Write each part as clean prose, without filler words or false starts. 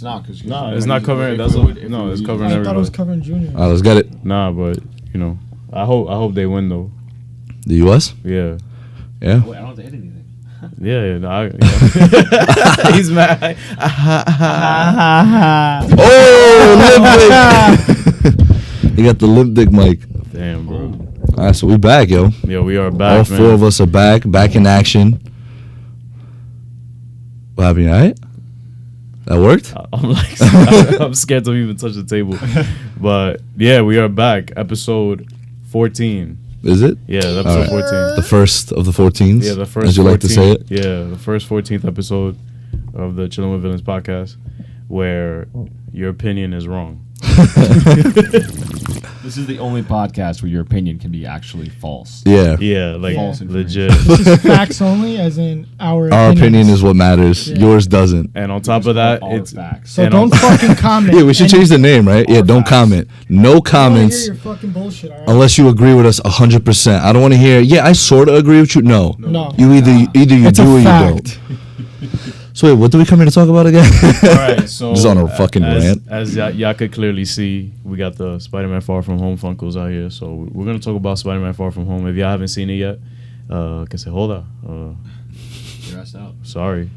It's not because it's not covering. It's covering everybody. I thought it was covering Junior. All right, let's get it. Nah, but you know, I hope they win though. The U.S. Yeah. Yeah. Wait, I don't have to hit anything. Yeah. He's mad. Oh, limp dick. You got the limp dick mic. Damn, bro. All right, so we back, yo. Yeah, we are back. All four of us are back in action. What happened? All right? That worked? I'm scared to even touch the table. But yeah, we are back. Episode 14. Is it? Yeah, episode 14. The first of the 14s? Yeah, the first. As you 14th, like to say it? Yeah, the first 14th episode of the Chillin with Villains podcast, where your opinion is wrong. This is the only podcast where your opinion can be actually false. Yeah. Yeah, like False legit. This is facts only, as in our opinion is what matters. Yeah. Yours doesn't. And on top of that, it's facts. So don't fucking comment. Yeah, we should change the name, right? Yeah, don't comment. No comments Hear your fucking bullshit, all right? unless you agree with us 100%. I don't want to hear, yeah, I sort of agree with you. No. You either you It's do a or you fact. don't. So wait, what do we come here to talk about again? all right. So Just on a fucking rant. As y'all could clearly see, we got the Spider-Man Far From Home Funkos out here. So we're gonna talk about Spider-Man Far From Home. If y'all haven't seen it yet, can say hold on. You're asked out. Sorry.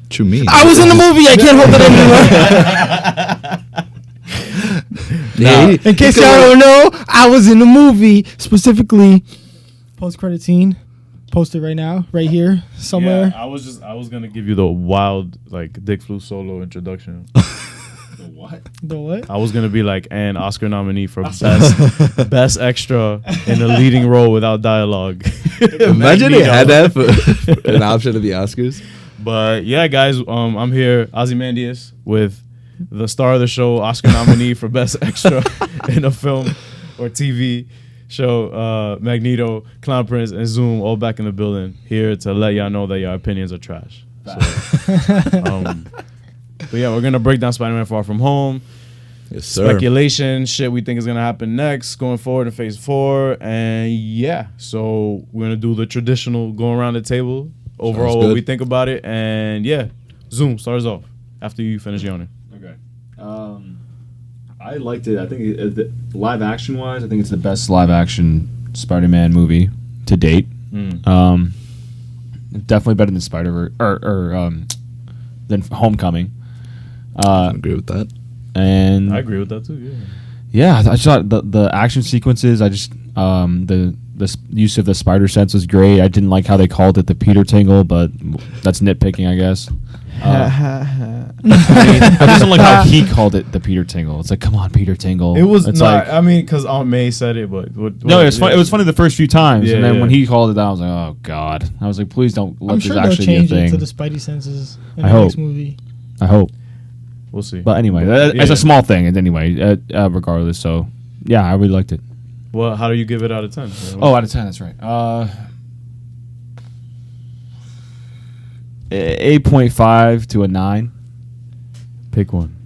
What you mean? I was in the movie. I can't hold that anymore. In case y'all don't know, I was in the movie, specifically post-credit scene. Posted right now, right here, somewhere. Yeah, I was gonna give you the wild like Dick Flu solo introduction. The what? The what? I was gonna be like an Oscar nominee for best extra in a leading role without dialogue. Imagine they had that for an option of the Oscars. But yeah, guys, I'm here, Ozymandias, with the star of the show, Oscar nominee for best extra in a film or TV show, Magneto, Clown Prince, and Zoom all back in the building, here to let y'all know that your opinions are trash. So, but yeah, we're gonna break down Spider-Man Far From Home. Yes, sir. Speculation, shit we think is gonna happen next, going forward in Phase 4, and yeah, so we're gonna do the traditional going around the table, overall what we think about it, and yeah, Zoom starts off after you finish yawning. Okay. I liked it. I think live action wise, I think it's the best live action Spider-Man movie to date. Definitely better than Spider-Verse or than Homecoming. I agree with that. And I agree with that too. Yeah, I just thought the action sequences. I just the use of the spider sense was great. I didn't like how they called it the Peter Tingle, but that's nitpicking, I guess. I just don't like how he called it the Peter Tingle. It's like, come on, Peter Tingle. It was it's not. I mean, because Aunt May said it, but no, it was funny. It was funny the first few times, and then yeah. when he called it that, I was like, oh god. I was like, please don't let I'm this sure they'll actually be a change it thing. to the Spidey senses in I the hope. next movie. I hope. We'll see. But anyway, it's a small thing. And anyway, regardless. So yeah, I really liked it. Well, how do you give it out of 10? Oh, out of 10, that's right. 8.5 to a 9. Pick one.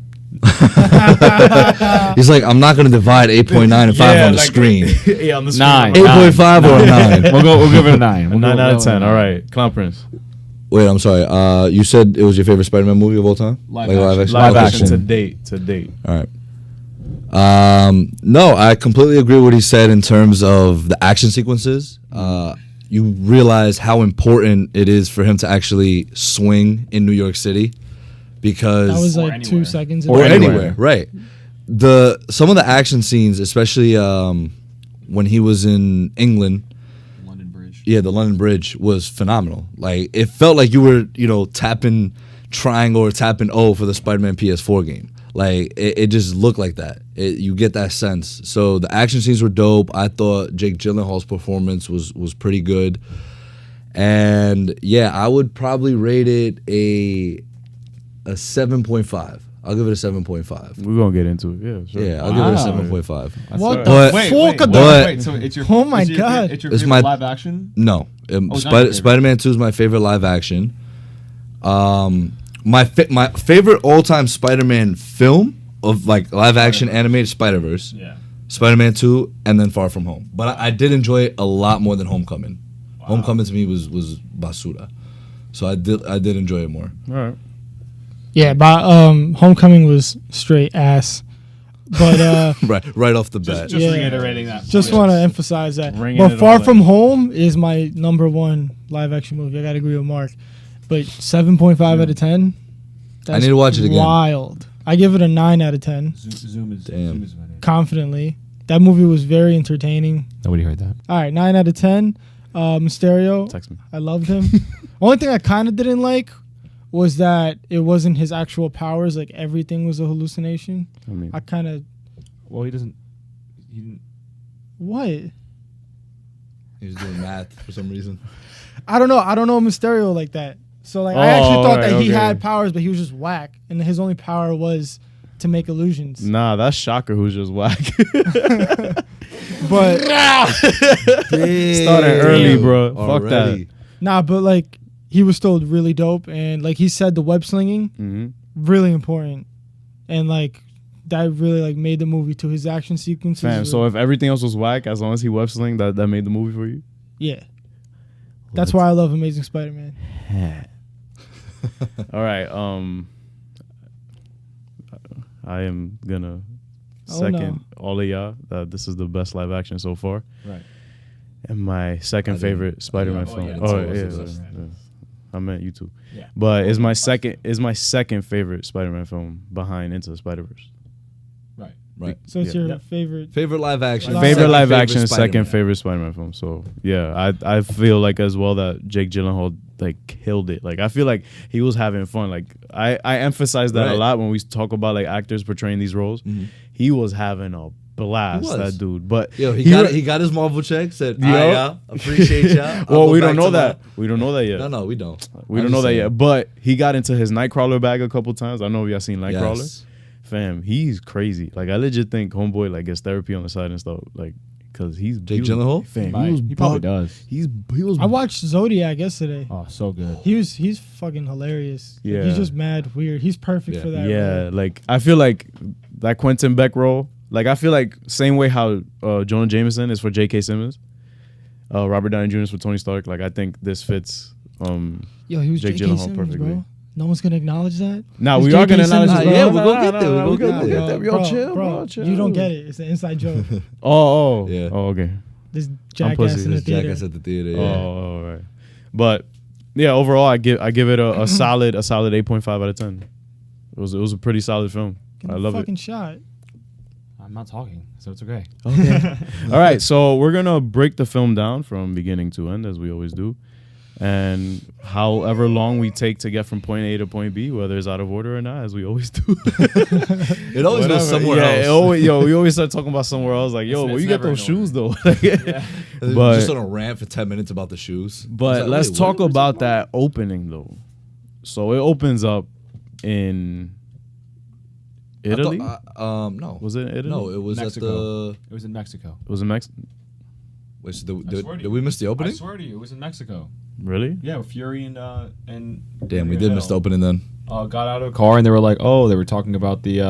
He's like, I'm not going to divide 8.9 and 5 on the screen. Yeah, on the screen. 9. 8.5 or a 9? We'll give it a 9. A 9 out of 10. All right. Clown Prince. Wait, I'm sorry. You said it was your favorite Spider-Man movie of all time? Live action. Live Okay, action cool. to date. All right. No, I completely agree with what he said in terms of the action sequences. You realize how important it is for him to actually swing in New York City, because That was like anywhere. 2 seconds. or in. anywhere, right? Some of the action scenes, especially when he was in England. London Bridge. Yeah, the London Bridge was phenomenal. Like, it felt like you were, tapping triangle or tapping O for the Spider-Man PS4 game. Like, it just looked like that. You get that sense. So the action scenes were dope. I thought Jake Gyllenhaal's performance was pretty good. And yeah, I would probably rate it a 7.5. I'll give it a 7.5. We're going to get into it. Yeah, sure. Yeah, I'll give it a 7.5. What But- the fuck? Wait, so it's your Oh my God. It's your It's favorite my- live action? No, it's not your favorite. Spider-Man 2 is my favorite live action. My favorite all-time Spider-Man film of like live action animated Spider-Verse, Yeah. Spider-Man 2, and then Far From Home. But I did enjoy it a lot more than Homecoming. Homecoming to me was basura, so I did enjoy it more. All right. Yeah, but Homecoming was straight ass. But right off the bat. Just reiterating that. Just want to emphasize that. Ringing But it Far all From Home is my number one live action movie. I gotta agree with Mark. But 7.5 out of 10. I need to watch it again. Wild. I give it a 9 out of 10. Zoom is Confidently. That movie was very entertaining. Nobody heard that. All right, 9 out of 10. Mysterio. Text me. I loved him. Only thing I kind of didn't like was that it wasn't his actual powers. Like, everything was a hallucination. I mean, I kind of... Well, he didn't. What? He was doing math for some reason. I don't know Mysterio like that. So, like, I actually thought that he okay. had powers, but he was just whack. And his only power was to make illusions. nah, that's Shocker who's just whack. But... Starting early, bro. Fuck that. Nah, but, like, he was still really dope. And, like he said, the web slinging, really important. And, like... that really like made the movie to his action sequences. Fam, so if everything else was whack, as long as he web sling, that made the movie for you? Yeah. That's why I love Amazing Spider-Man. All right. I am gonna second all of y'all that this is the best live action so far. Right. And my second favorite Spider-Man film. Yeah, I meant you too. Yeah. But is my second favorite Spider-Man film behind Into the Spider-Verse. Right. So it's your Favorite live action. Favorite live action, Spider-Man. second favorite Spider-Man film. So yeah, I feel like as well that Jake Gyllenhaal like killed it. Like I feel like he was having fun. Like I emphasize that a lot when we talk about like actors portraying these roles. He was having a blast, that dude. But yo, he got his Marvel check. Said, yeah, appreciate y'all. Well, we don't know that. We don't know that yet. No, we don't. We don't know that yet. But he got into his Nightcrawler bag a couple times. I know y'all seen Nightcrawler. Yes. Fam, he's crazy. Like I legit think Homeboy like gets therapy on the side and stuff. Like, cause he's Jake Gyllenhaal. Fam, He probably does. He was. I watched Zodiac yesterday. Oh, so good. He's fucking hilarious. Yeah. He's just mad weird. He's perfect for that. Yeah, role. like I feel like that Quentin Beck role. Like I feel like same way how Jonah Jameson is for J.K. Simmons, Robert Downey Jr. is for Tony Stark. Like I think this fits. Yo, he was Jake J.K. Gyllenhaal Simmons, perfectly. bro. No one's gonna acknowledge that. Nah, we are gonna acknowledge that. Yeah, we're gonna get there. We're gonna get there. Bro, chill. You don't get it. It's an inside joke. Oh, yeah. Oh, okay. This jackass in the theater. Jackass at the theater. Yeah. Oh, all right. But yeah, overall, I give it a solid 8.5 out of 10. It was a pretty solid film. I love it. Fucking shot. I'm not talking, so it's okay. Okay. All right, so we're gonna break the film down from beginning to end, as we always do. And however long we take to get from point A to point B, whether it's out of order or not, as we always do. It always goes somewhere else. We always start talking about somewhere else. Like, yo, where you get those shoes, though? But just on a rant for 10 minutes about the shoes. But let's talk about that opening, though. So it opens up in Italy? No. Was it in Italy? No, it was Mexico. at It was in Mexico. It was in Mexico. Wait, so did we miss the opening? I swear to you, it was in Mexico. Really? Yeah, with Fury and damn, we did miss the opening then. Got out of a car and they were like, they were talking about the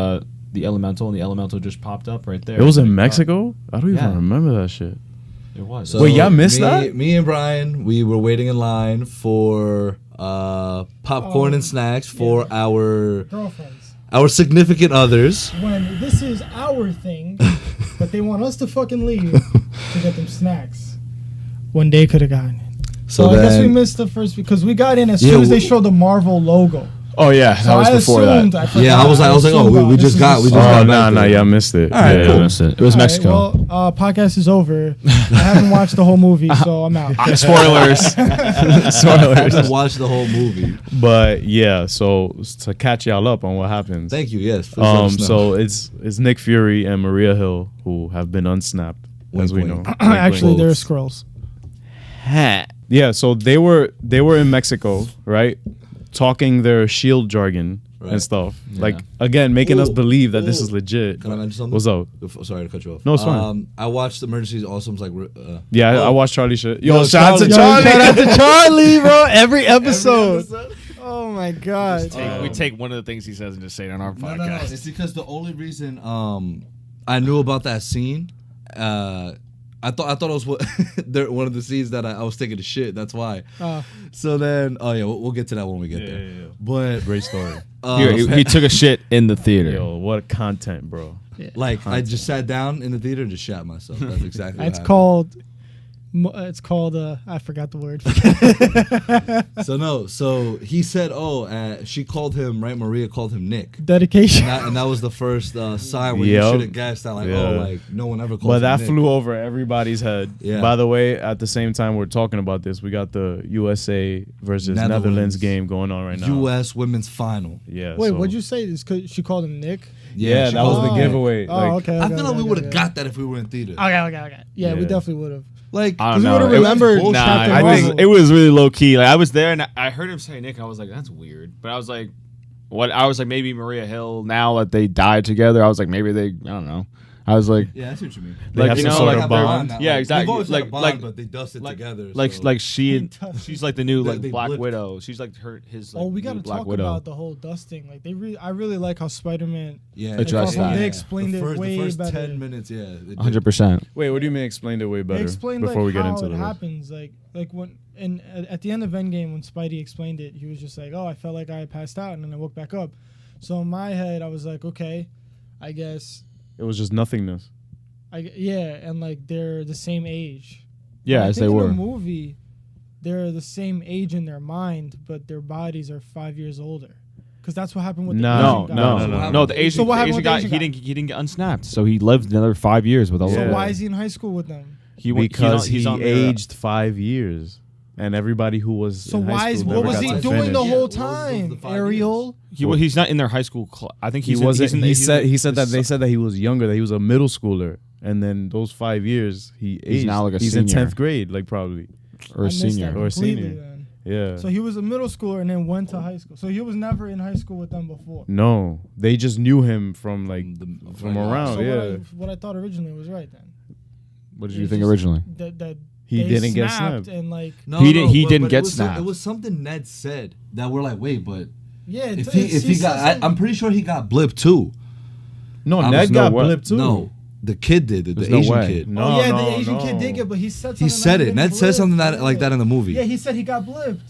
elemental, and the elemental just popped up right there. It was in Mexico? I don't even remember that shit. It was. So wait, y'all missed that? Me and Brian, we were waiting in line for popcorn and snacks for our girlfriends, our significant others. When this is our thing, but they want us to fucking leave to get them snacks. One day could have gotten in. So I guess we missed the first because we got in as soon as they showed the Marvel logo. Oh yeah, that was before that. I was like, oh, we just got nah, y'all missed it. All right, cool. Missed it. It was Mexico. Well, podcast is over. I haven't watched the whole movie, so I'm out. Spoilers. Spoilers. I watched the whole movie. But yeah, so to catch y'all up on what happens. Thank you. Yes. So it's Nick Fury and Maria Hill who have been unsnapped, as we know. Actually, they're Skrulls. Yeah, so they were in Mexico, right? Talking their shield jargon and stuff. Yeah. Like, again, making us believe that this is legit. Can I mention something? What's up? Sorry to cut you off. No, it's fine. I watched Emergencies Awesome's like... I watched Charlie shit. Yo, shout out to Charlie. Shout out to Charlie, bro. Every episode. Oh, my God. We take one of the things he says and just say it on our podcast. No. It's because the only reason I knew about that scene... I thought it was one of the scenes that I was taking a shit. That's why. So then, we'll get to that when we get there. Yeah. But Great story. He took a shit in the theater. Yo, what content, bro. Yeah. like I just sat down in the theater and just shat myself. That's exactly. It's what called. It's called. I forgot the word. So he said, she called him, right? Maria called him Nick. Dedication. And that was the first sign where you Yep. should have guessed that, like, no one ever called But him that Nick. flew over everybody's head. Yeah. By the way, at the same time we're talking about this, we got the USA versus Netherlands game going on right now. U.S. women's final. Yeah. Wait, so- what'd you say? Is she called him Nick? Yeah, she that was called the him Nick. giveaway. Okay. I feel like we would have got that if we were in theater. Okay. Yeah, we Yeah. definitely would have. Like, I don't Because we know. would have It was remembered bullshit. Nah, Captain I Marvel. think it was really low key. Like I was there and I heard him say Nick. I was like, that's weird. But I was like, what? I was like, maybe Maria Hill. Now that they died together, I was like, maybe they. I don't know. I was like, yeah, that's what you mean. They have some sort of they're bond. on Yeah, like, exactly. they've always had a Like- bond, like- but they dusted together. like so. she's like the new They- like they Black blipped. Widow. She's like his. Like, We new got to Black talk Widow. about the whole dusting. Like I really like how Spider-Man. Yeah, Address that. They explained it way the first better. 10 minutes, yeah. they did. 100%. Wait, what do you mean explained it way better? They explained before we like get how into it the rest? happens. Like when and at the end of Endgame when Spidey explained it, he was just like, "Oh, I felt like I had passed out," and then I woke back up. So in my head, I was like, "Okay, I guess." It was just nothingness. And like they're the same age. Yeah, And I as think they in were. the movie, they're the same age in their mind, but their bodies are 5 years older. Because that's what happened with the No, Asian No, guy. no. no. The Asian, So what the happened Asian with the guy, Asian he guy? didn't get unsnapped, so he lived another 5 years with all. So Yeah. why is he in high school with them? Because he's he on their- aged 5 years. And everybody who was So in high why is school what never was got he to doing finish. the Yeah, whole what was time, the 5 Ariel? He's not in their high school. I think He he's wasn't. In, He he's said in- he said that they said that he was younger, that he was a middle schooler, and then those 5 years he aged. now like a he's in senior. 10th grade, like probably. or I a missed that senior. Or a completely senior. then. Yeah. So he was a middle schooler and then went to high school. So he was never in high school with them before. No, they just knew him from like from around. So yeah, what I thought originally was right then. What did you It's think just originally? That He they didn't get snapped snapped. and like He didn't get it was, snapped. It was something Ned said that we're like, wait, but yeah. if he got, I'm pretty sure he got blipped too. no, I Ned was got no way. blipped too. No, the kid did it. There's The no Asian way. kid. No, oh yeah, no, the Asian no. kid did get, but he said something. He said about it. Ned getting said something blipped. like that in the movie. Yeah, he said he got blipped.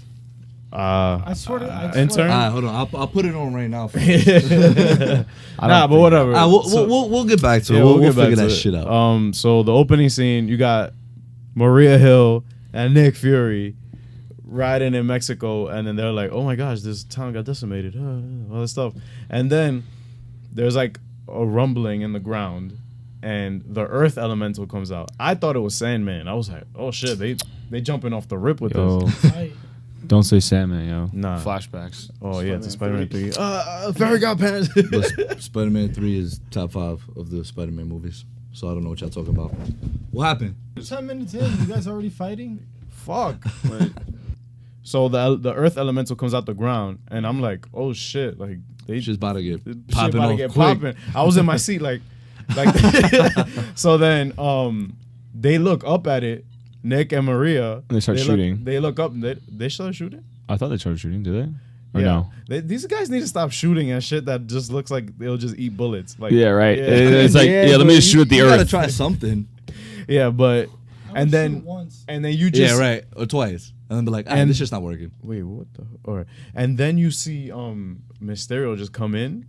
I swear to intern. All right, hold on. I'll put it on right now. For Nah, but whatever. we'll get back to it. Yeah, We'll get back figure to that it. shit out. So the opening scene, you got Maria Hill and Nick Fury riding in Mexico, and then they're like, "Oh my gosh, this town got decimated," all this stuff, and then there's like a rumbling in the ground, and the Earth Elemental comes out. I thought it was Sandman. I was like, "Oh shit, they jumping off the rip with Yo, this." Right. don't say Sandman, yo. Nah. Flashbacks. Oh yeah, it's Spider-Man 3. Fairy Godparents. But Spider-Man 3 is top 5 of the Spider-Man movies. So I don't know what y'all talking about. What happened? 10 minutes in, you guys already fighting? Fuck. So the Earth Elemental comes out the ground, and I'm like, "Oh shit!" Like they Just about to get shit popping about to off get quick. popping. I was in my seat like so then they look up at it, Nick and Maria. And they start shooting. They look up and they start shooting? I thought they started shooting. Did they? Or Yeah. no? These guys need to stop shooting at shit that just looks like they'll just eat bullets. Like Yeah, right. It's like, yeah, let but me just shoot at the You gotta Earth. try something. Yeah, but I and would shoot then once. you just Yeah, right. Or twice. And then be like, And- this shit's not working. Wait, what the? All right, and then you see Mysterio just come in.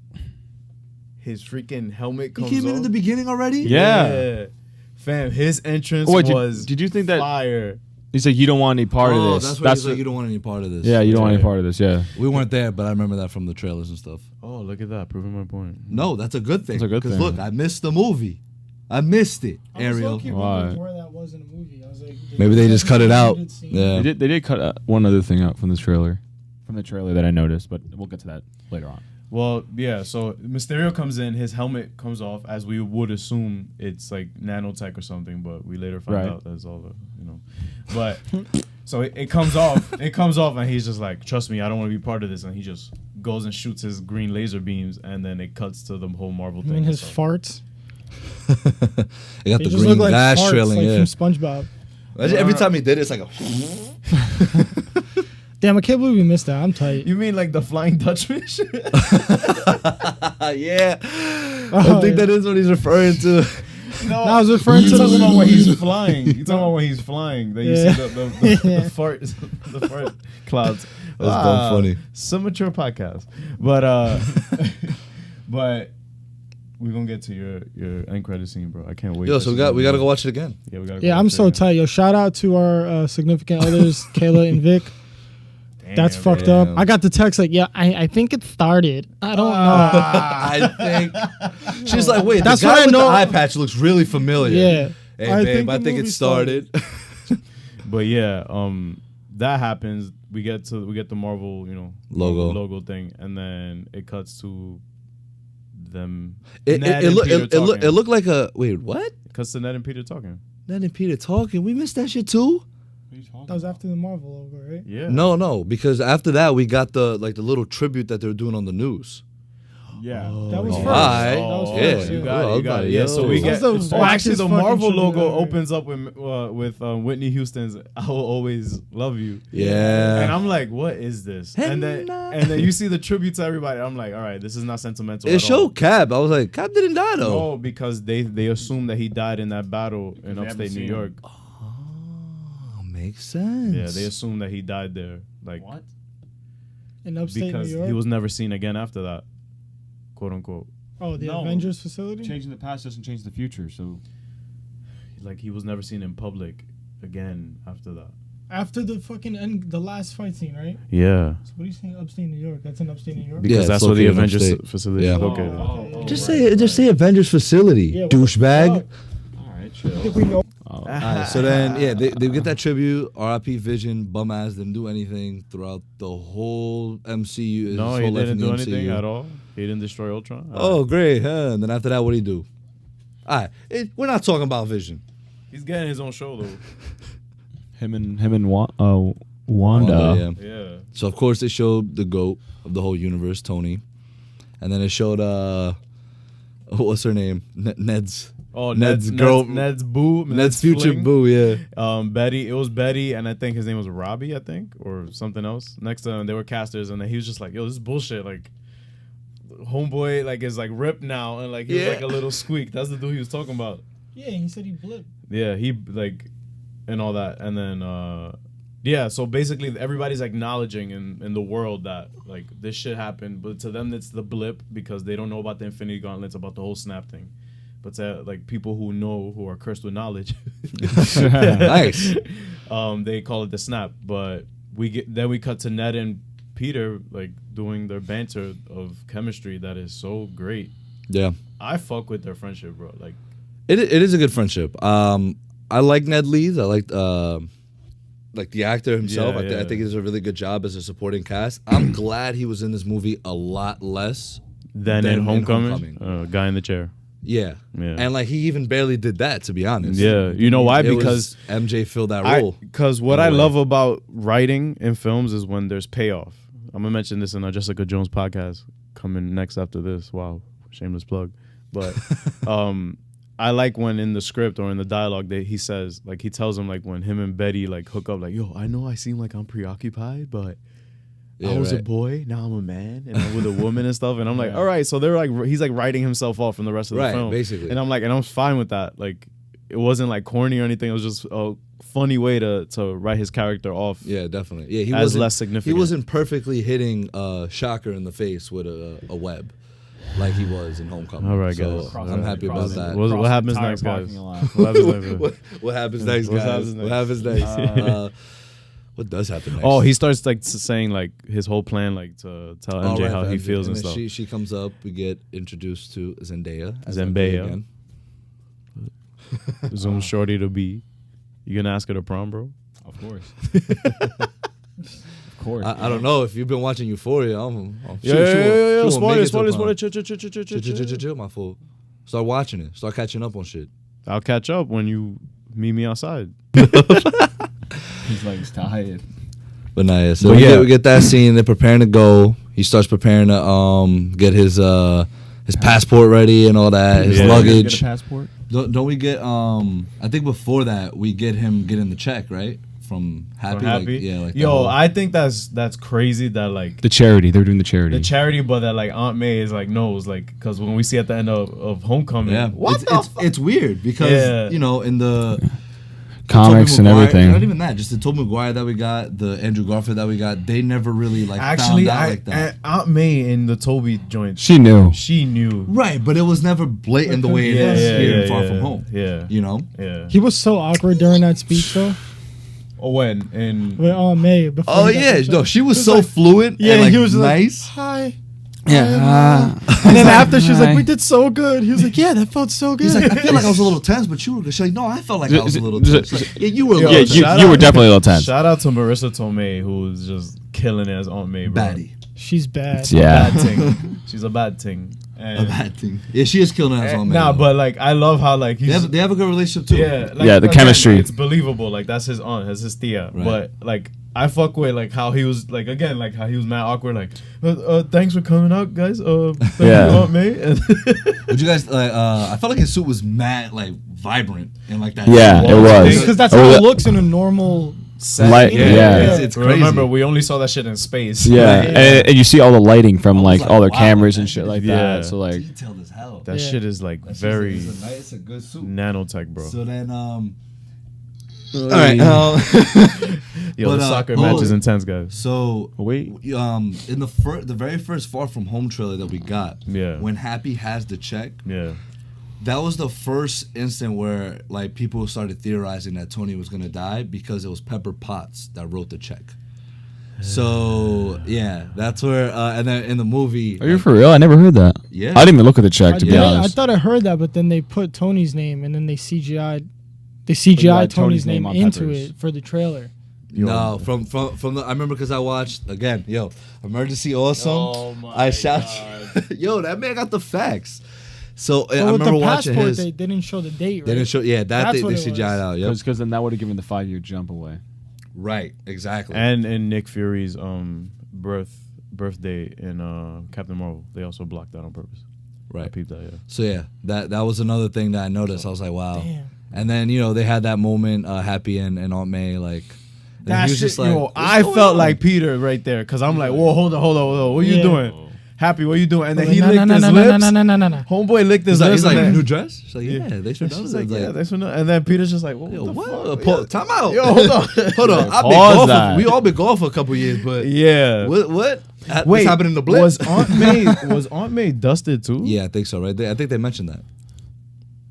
His freaking helmet He comes came in off. the beginning already? Yeah. Fam, his entrance Oh, wait, was did you think that fire. he's like, you don't want any part Oh, of this? that's why he's what- like, you don't want any part of this. yeah, you don't want any Yeah. part of this. Yeah. We weren't there, but I remember that from the trailers and stuff. Oh, look at that, proving my point. No, that's a good thing. That's a good Because thing. look, I missed the movie. I missed it, I was Ariel. low-key Why? wondering where that was in the movie. I was like, Maybe they just cut it out. They Yeah. did cut one other thing out from this trailer. From the trailer that I noticed, but we'll get to that later on. Well, yeah. So Mysterio comes in, his helmet comes off, as we would assume it's like nanotech or something, but we later find Right. out that's all the But so it comes off, and he's just like, "Trust me, I don't want to be part of this," and he just goes and shoots his green laser beams, and then it cuts to the whole Marvel I thing. mean, his So- farts. They got They the just green look like gas farts, trailing, like yeah. from SpongeBob. Imagine every time he did it, it's like a... Damn, I can't believe we missed that. I'm tight. You mean like the Flying Dutchman shit? yeah. Oh, I think that is what he's referring to. No, I was referring to you talking the about when he's flying. You talking about when he's flying? That you Yeah. see the fart, the fart clouds. That's dumb funny. Some mature podcast, but but we're gonna get to your end credit scene, bro. I can't wait. Yo, so we gotta go watch it again. Yeah, we gotta. Yeah, I'm so tight. Yo, shout out to our significant others, Kayla and Vic. That's fucked up. I got the text like, yeah, I think it started. I don't know. I think she's like, wait, That's the guy what I with know. the eye patch looks really familiar. Yeah. Hey, babe, I think it started. But yeah, that happens. We get the Marvel, logo thing, and then it cuts to them. It looked like a wait. What? It cuts to Ned and Peter talking. Ned and Peter talking. We missed that shit too. That was after the Marvel logo, right? Yeah. No, because after that we got the little tribute that they were doing on the news. Yeah. That was first. Alright. That was Yeah. first. You got it. Yeah, so we get. That's the Actually, the wackest Marvel fucking logo tribute ever. opens up with Whitney Houston's "I Will Always Love You." Yeah. And I'm like, what is this? And then you see the tribute to everybody. I'm like, all right, this is not sentimental. It at all. showed Cap. I was like, Cap didn't die though. No, because they assume that he died in that battle in They haven't upstate New seen York. him. Oh, makes sense. Yeah, they assume that he died there, like What? In upstate New because York. he was never seen again after that, quote unquote. Oh, the No. Avengers facility? Changing the past doesn't change the future. So Like he was never seen in public again after that. After the fucking end, the last fight scene, right? Yeah, So what are you saying, upstate New York? That's in upstate New York? because it's that's where the located in Avengers upstate. facility Yeah. is located. Just say Avengers facility, Yeah, what the douchebag. fuck? all right, I chill. think we know. Alright, so then they get that tribute. R.I.P. Vision, bum ass, didn't do anything throughout the whole MCU. No, his he whole life didn't in the do anything MCU. at all. He didn't destroy Ultron. Oh, great, huh? And then after that, what did he do? Alright, we're not talking about Vision. He's getting his own show though. Him and Wanda. Yeah. Yeah. So of course they showed the GOAT of the whole universe, Tony, and then it showed what's her name? Ned's. Oh, Ned's girl- Ned's boo, Ned's future fling. boo, yeah. Betty. It was Betty, and I think his name was Robbie, I think, or something else. Next to him, they were casters, and then he was just like, "Yo, this is bullshit." Like, homeboy, like is like ripped now, and like he was Yeah. like a little squeak. That's the dude he was talking about. Yeah, he said he blipped. Yeah, he like, and all that, and then yeah. So basically, everybody's acknowledging in the world that like this shit happened, but to them it's the blip because they don't know about the Infinity Gauntlets, about the whole snap thing. But to like people who know, who are cursed with knowledge, Nice. they call it the snap. But we cut to Ned and Peter like doing their banter of chemistry that is so great. Yeah. I fuck with their friendship, bro. Like It is a good friendship. I like Ned Leeds. I like the actor himself. Yeah, I think he does a really good job as a supporting cast. I'm glad he was in this movie a lot less then than in in Homecoming, Homecoming. guy in the chair. Yeah. Yeah. And like he even barely did that, to be honest. Yeah, you know why? It was Because MJ filled that role. Because what in a I way. love about writing in films is when there's payoff. I'm gonna mention this in our Jessica Jones podcast coming next after this. Wow, shameless plug. But I like when in the script or in the dialogue that he says, like he tells him like when him and Betty like hook up, like, yo, I know I seem like I'm preoccupied, but I was a boy, now I'm a man, and I'm with a woman and stuff. And I'm like, all right, so they're like, he's like writing himself off from the rest of the Right, film, basically. And I'm like, and I'm fine with that. Like, it wasn't like corny or anything. It was just a funny way to write his character off. Yeah, definitely. Yeah, he As wasn't less significant. He wasn't perfectly hitting Shocker in the face with a web like he was in Homecoming. All right, So guys. I'm happy about that. What happens next, guys? What happens next? What happens next, What guys? happens next? What happens next? What does happen next? Oh, he starts like saying like his whole plan, like to tell MJ how he feels and then stuff. She comes up. We get introduced to Zendaya. as Zendaya. again. Zoom shorty to be. You gonna ask her to prom, bro? Of course. Of course. I don't know if you've been watching Euphoria. Yeah. Spoiler. Chill, my fool. Start watching it. Start catching up on shit. I'll catch up when you meet me outside. He's like, he's tired. But nah, yeah. So But yeah. we get that scene. They're preparing to go. He starts preparing to get his passport ready and all that. His Yeah. luggage. Get a passport? Don't we get? I think before that we get him getting the check, right? from Happy. From Happy. Like, yeah, like yo, I think that's crazy that like The charity. They're doing the charity. but that like Aunt May is like knows like because when we see at the end of Homecoming, yeah, what it's weird because you know in the comics and everything. Not even that, just the Tobey Maguire that we got, the Andrew Garfield that we got. They never really like actually found out like that. Aunt May in the Toby joint, She knew. Right, but it was never blatant the way it is here in Far From Home. Yeah, you know. Yeah, he was so awkward during that speech though. Oh, when in with Aunt May. Before oh yeah, no, she was so like, fluent. Yeah, and like, he was nice. Like, hi. Yeah. And then after she was like, we did so good. He was like, yeah, that felt so good. He's like, I feel like I was a little tense, but you were good. She's like, no, I felt like I was a little tense. Like, yeah, you were. Yeah, you were definitely a little tense. Shout out to Marissa Tomei, who's just killing it as Aunt May, bro. Baddie. She's bad. Yeah. A bad ting. She's a bad ting. A bad thing. Yeah, she is killing it as Aunt May. Nah, but like I love how like they have a good relationship too. Yeah, like, yeah, the chemistry. It's believable. Like that's his aunt, that's his tia. Right. But like I fuck with like how he was like again like how he was mad awkward like thanks for coming out guys thank you Aunt May. Would you guys like I felt like his suit was mad like vibrant and like that. Yeah, it was because that's how it looks in a normal light. It's crazy. Remember we only saw that shit in space. Yeah, and you see all the lighting from like all their wow, cameras and shit like that. So like detailed as hell. That shit is like That very it's a good suit. nanotech, bro. So then all right. Yo, the soccer match is intense, guys. So wait, in the very first Far From Home trailer that we got, when Happy has the check, that was the first instant where like people started theorizing that Tony was gonna die because it was Pepper Potts that wrote the check. So yeah, that's where and then in the movie. Are you for real? I never heard that. Yeah, I didn't even look at the check to be honest. I thought I heard that, but then they put Tony's name and then they CGI'd Tony's name into it for the trailer. No, from the I remember because I watched again. Yo, Emergency Awesome. Oh my God. Yo, that man got the facts. So I remember watching his. They didn't show the date. Right? They didn't show. Yeah, that they CGI'd out. Yeah, because then that would have given the 5-year jump away. Right. Exactly. And in Nick Fury's birthday in Captain Marvel, they also blocked that on purpose. Right. I peeped that. Yeah. So yeah, that was another thing that I noticed. I was like, wow. Damn. And then they had that moment, Happy and Aunt May like. That shit, just like, I felt like Peter right there because I'm like, whoa, hold on, what are you doing? Happy, what are you doing? And then he licked his lips. No. Homeboy licked his lips. He's like, new dress? She's like, yeah, they should have done that. They should know. And then Peter's just like, what the fuck? Time out. Yo, hold on. Hold on. I've been golfing. We all been golfing for a couple years, but yeah. What? Wait, what's happening in the blip? Was Aunt May dusted too? Yeah, I think so, right? I think they mentioned that.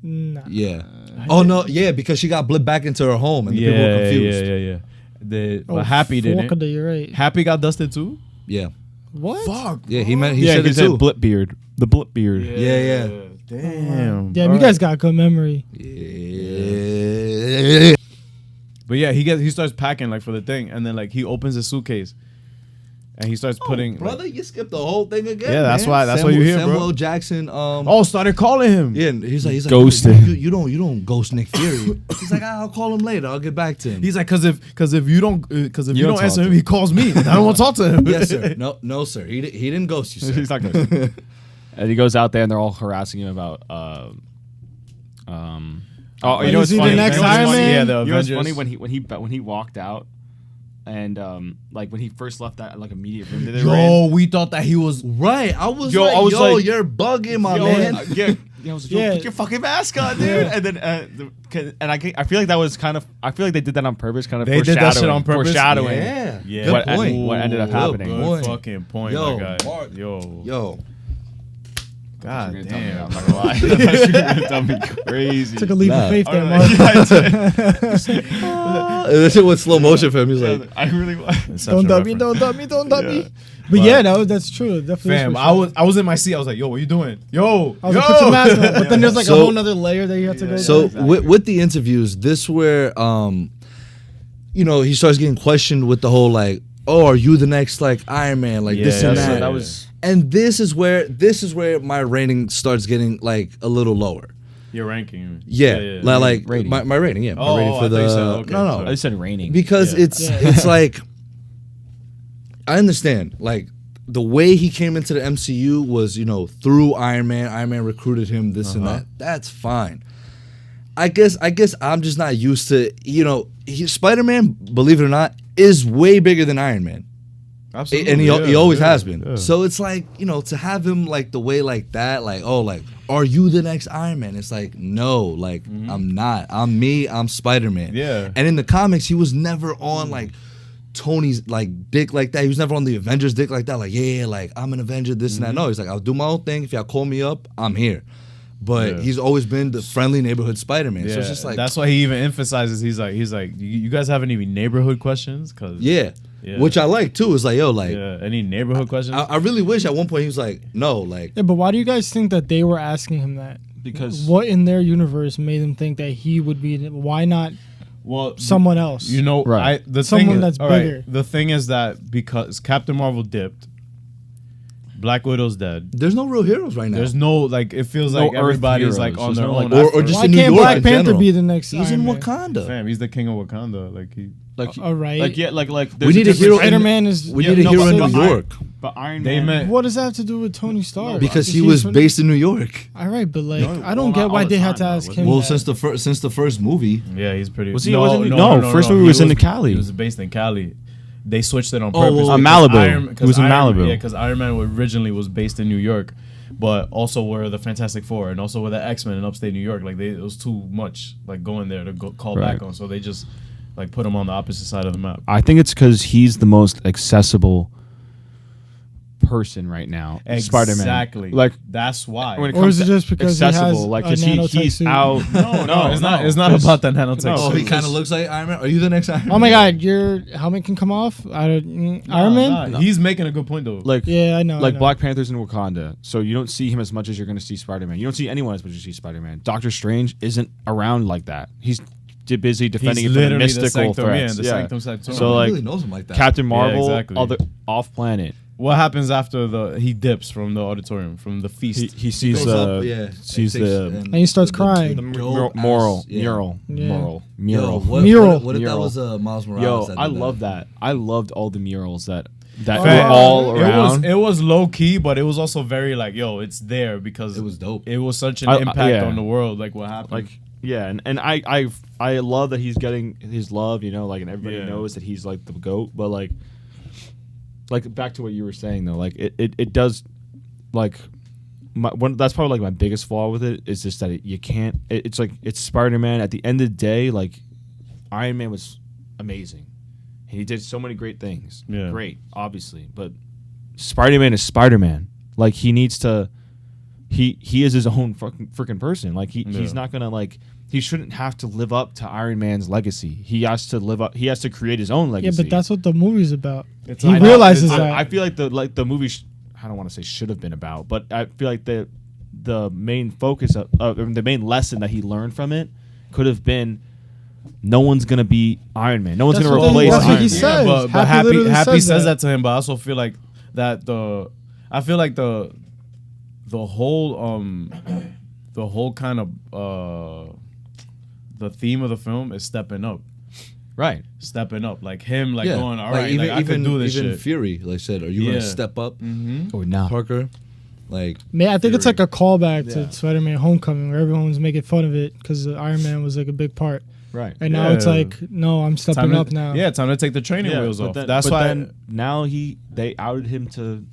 Nah. Yeah. Oh no, yeah, because she got blipped back into her home and the people were confused. Yeah. But Happy didn't. You're right. Happy got dusted too? Yeah. What? Fuck. Yeah, he said it too. Blip beard. The blip beard. Yeah. Damn. Damn, you guys got good memory. Yeah. But yeah, he starts packing like for the thing, and then like he opens his suitcase, and he starts putting. Brother, you skipped the whole thing again. Yeah, that's why you hear, bro. Samuel Jackson. Started calling him. Yeah, he's like ghosted. You don't ghost Nick Fury. He's like, I'll call him later. I'll get back to him. He's like, because if you don't answer him, he calls me. I don't want to talk to him. Yes, sir. No, sir. He didn't ghost you, sir. He's not ghosting. And he goes out there and they're all harassing him about you know what's funny? The next Iron Man? Yeah, the you know what's Avengers. funny when he walked out and like when he first left that like immediate room that they were in. We thought that he was right. I was like, you're bugging, my man. I was like, put your fucking mask on, dude. And then I feel like that was kind of I feel like they did that on purpose, kind of they did that shit on purpose. Foreshadowing. Yeah. Good point. What ended up happening? Good fucking point, Yo, my guy. Mark. Yo. God damn. I'm not gonna lie. You're gonna tell me crazy. Took a leap of faith there, Mark. This shit was slow motion for him. He's like, I really don't dump me. But yeah, that's true. Definitely. Fam, I was in my seat. I was like, yo, what you doing? Yo, I was like, put your mask on. But then there's like a whole nother layer that you have to go so through. with the interviews, this where he starts getting questioned with the whole like, oh, are you the next like Iron Man, like this and that. That was. And this is where my rating starts getting like a little lower. Your ranking. Yeah. Like rating. My rating, yeah. Oh, my rating for the okay, no. I said raining. Because it's like I understand. Like the way he came into the MCU was, through Iron Man. Iron Man recruited him, this and that. That's fine. I guess I'm just not used to, Spider-Man, believe it or not, is way bigger than Iron Man. Absolutely. And he always has been. Yeah. So it's like, to have him like the way like that, like, oh, like, are you the next Iron Man? It's like, no, like, I'm not. I'm me. I'm Spider-Man. Yeah. And in the comics, he was never on like Tony's like dick like that. He was never on the Avengers dick like that. Like, yeah, like I'm an Avenger, this and that. No, he's like, I'll do my own thing. If y'all call me up, I'm here. But he's always been the friendly neighborhood Spider-Man. So it's just like, that's why he even emphasizes. He's like, you guys have any neighborhood questions? Cause yeah. Which I like too. It's like, yo, like, any neighborhood questions? I really wish at one point he was like, no, like. Yeah, but why do you guys think that they were asking him that? Because what in their universe made them think that he would be? Why not? Well, someone else. Right. Someone that's bigger. The thing is that because Captain Marvel dipped, Black Widow's dead. There's no real heroes right now. There's no, like, it feels like everybody's like on their own. Or just why in New can't York Black in Panther general. be the next? He's in Iron Man? Wakanda. Fam, he's the king of Wakanda. Like he. Like, all right. Like We need a hero. Spider-Man is. We need a hero in New York. But Iron They Man. meant- What does that have to do with Tony Stark? Because he was based in New York. All right, but like, No, I don't well, get not why all the they had to time, ask though. him. Well, that. since the first movie. Yeah, he's pretty. Was he? First movie he was in Cali. He was based in Cali. They switched it on Oh, purpose. well, because Malibu. He was in Malibu. Yeah, because Iron Man originally was based in New York, but also were the Fantastic Four and also were the X-Men in upstate New York. Like it was too much like going there to call back on. So they just like put him on the opposite side of the map. I think it's because he's the most accessible person right now. Spider-Man. Exactly. Like that's why. when it Or comes is it to just because he accessible? has Like a 'cause nanotech he's suit? out. No, it's not. It's not about that nanotech. No, Oh, he suit. kind of looks like Iron Man. Are you the next Iron Man? Oh my God, your helmet can come off. Iron Man. Nah, he's making a good point though. Like Yeah, I know. like I know. Black Panther's in Wakanda, so you don't see him as much as you're going to see Spider-Man. You don't see anyone as much as you see Spider-Man. Doctor Strange isn't around like that. He's busy defending He's it from the literally mystical sanctum, threats. the sanctum sanctorum. So No one like really knows him like that. Captain Marvel, exactly. other off planet. What happens after he dips from the auditorium, from the feast? He sees goes up, sees the And he starts crying. the dope mural ass- yeah. mural Yeah. mural Yo, mural. what if that Mural. was Miles Morales? Yo, that I did love that. I loved all the murals that Oh, were yeah. all around. It was low key, but it was also very like, yo, it's there because It was dope. It was such an I- impact yeah. on the world. Like what happened? Like yeah, and I love that he's getting his love, like, and everybody knows that he's like the GOAT, but like back to what you were saying though, like it does, like that's probably like my biggest flaw with it is just that you can't. It's like it's Spider-Man. At the end of the day, like Iron Man was amazing, and he did so many great things. Yeah. Great, obviously, but Spider-Man is Spider-Man. Like he needs to. He is his own freaking person. Like he's not gonna like. He shouldn't have to live up to Iron Man's legacy. He has to live up. He has to create his own legacy. Yeah, but that's what the movie's about. It's He like- realizes it's- that. I feel like the movie. I don't want to say should have been about, but I feel like the main focus of the main lesson that he learned from it could have been. No one's gonna be Iron Man. No one's That's gonna what they- replace that's what Iron he Man. said. but Happy literally Happy says says that. that to him, but I also feel like that the whole kind of the theme of the film is stepping up. Right. Stepping up. Like him like Yeah. going, all Like, right, like, I can do this even shit. Fury, like said, are you Yeah. gonna step up, Or not. Parker? Like, Man, I think it's like a callback Yeah. to Spider-Man: Homecoming, where everyone's making fun of it because Iron Man was like a big part, Right. and now it's Yeah. like, no, I'm stepping Time to- up now. Yeah, time to take the training wheels but off. then- That's but why then now they outed him to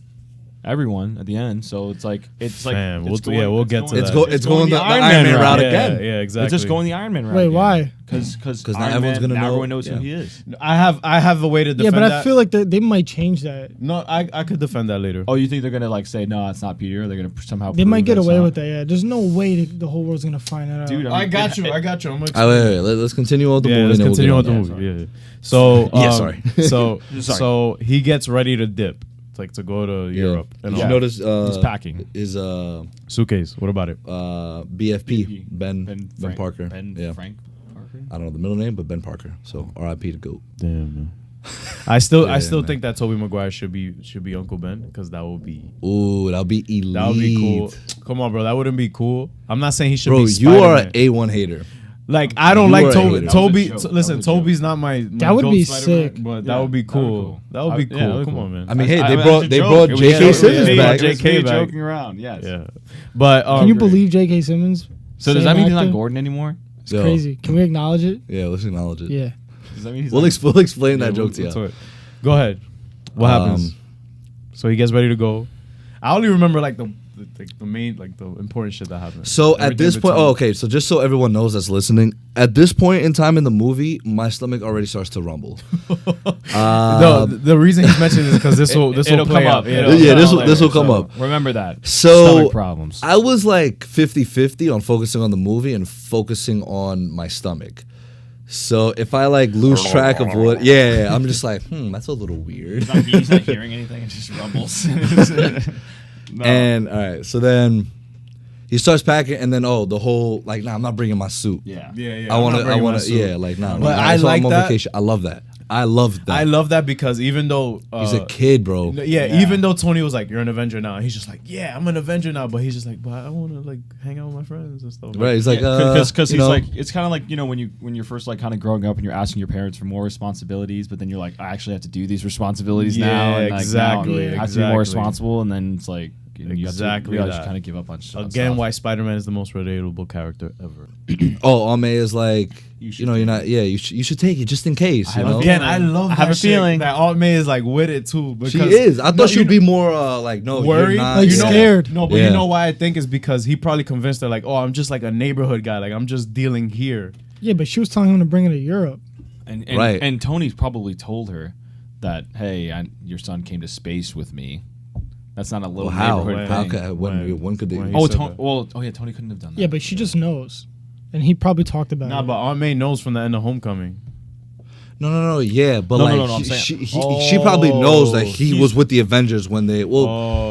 everyone at the end. So it's like Fam, it's we'll get to it's that. going the Iron Man route again. Yeah, exactly. It's just going the Iron Man route. Wait, again. why? Because now everyone's gonna know- Everyone knows yeah. who he is. I have a way to Yeah, defend but that. I feel like they might change that. No, I could defend that later. Oh, you think they're gonna like say no, it's not Peter? They're gonna somehow. They might prove get that it's away not. with that. Yeah, there's no way the whole world's gonna find that out. Dude. I got you. I'm gonna wait, let's continue on with the movie. let's and then we'll continue get on the on movie. sorry. Yeah. So Yeah, sorry. So Sorry. so he gets ready to dip, like to go to Europe. And Did all. you notice? He's packing. Is Suitcase. What about it? BFP Ben Frank- Parker? Ben Yeah, Frank Parker. I don't know the middle name, but Ben Parker. So R.I.P. to GOAT. Damn. Man. I still Yeah, man. think that Tobey Maguire should be Uncle Ben because that would be Ooh, that'll be elite. that would be cool. Come on, bro, that wouldn't be cool. I'm not saying he should Bro, be. you are Spider-Man. an A1 hater. Like I don't You like are a Toby. hater. Toby, That was a joke. listen, That was a joke. Toby's not my That would GOAT be Spider-Man, sick. but Yeah, that would be cool. That would be Yeah, that cool. would be Come cool. on, man. I mean, hey, they that's brought a they joke. brought It was J.K. just- Simmons yeah, back. yeah, Just JK me back. joking around. Yes. Yeah, but Can you great. believe J.K. Simmons? So does same that mean he's not actor? Gordon anymore? It's crazy. Can we acknowledge it? Yeah, let's acknowledge it. Yeah. Does that mean he's We'll explain that joke to you. Go ahead. What happens? So he gets ready to go. I only remember like the main, like the important shit that happened. So Everything at this point, okay. So just so everyone knows that's listening, at this point in time in the movie, my stomach already starts to rumble. No, the reason he's mentioning this is because this will play come up. up. This will come up. Remember that. So Stomach problems. I was like 50-50 on focusing on the movie and focusing on my stomach. So if I like lose track of what, I'm just like, that's a little weird. He's not hearing anything. It just rumbles. No. And all right, so then he starts packing, and then the whole like, I'm not bringing my suit. Yeah. I want to, like, But I like I'm on that. vacation. I love that. I love that because even though he's a kid, bro. Even though Tony was like, "You're an Avenger now," he's just like, "Yeah, I'm an Avenger now," but he's just like, "But I want to like hang out with my friends and stuff." Right? He's like, because he's like, it's kind of like when you're first like kind of growing up and you're asking your parents for more responsibilities, but then you're like, I actually have to do these responsibilities now, and like, exactly. now I have to be more responsible, and then it's like. You have to realize you kind of give up on stuff. Again, why Spider-Man is the most relatable character ever. Ame is like, you're not. Yeah, you should take it just in case. Again, I love. I have a feeling that Aunt May is like with it too. She is. I thought she'd be more like worried, you're not, like scared. No, but you know why I think is because he probably convinced her like, oh, I'm just like a neighborhood guy. Like I'm just dealing here. Yeah, but she was telling him to bring it to Europe. And Tony's probably told her that, hey, your son came to space with me. That's not a little neighborhood thing. When could they? Tony couldn't have done that. Yeah, but she just knows, and he probably talked about it. Nah, but Aunt May knows from the end of Homecoming. No. Yeah, but I'm she probably knows that he was with the Avengers when they.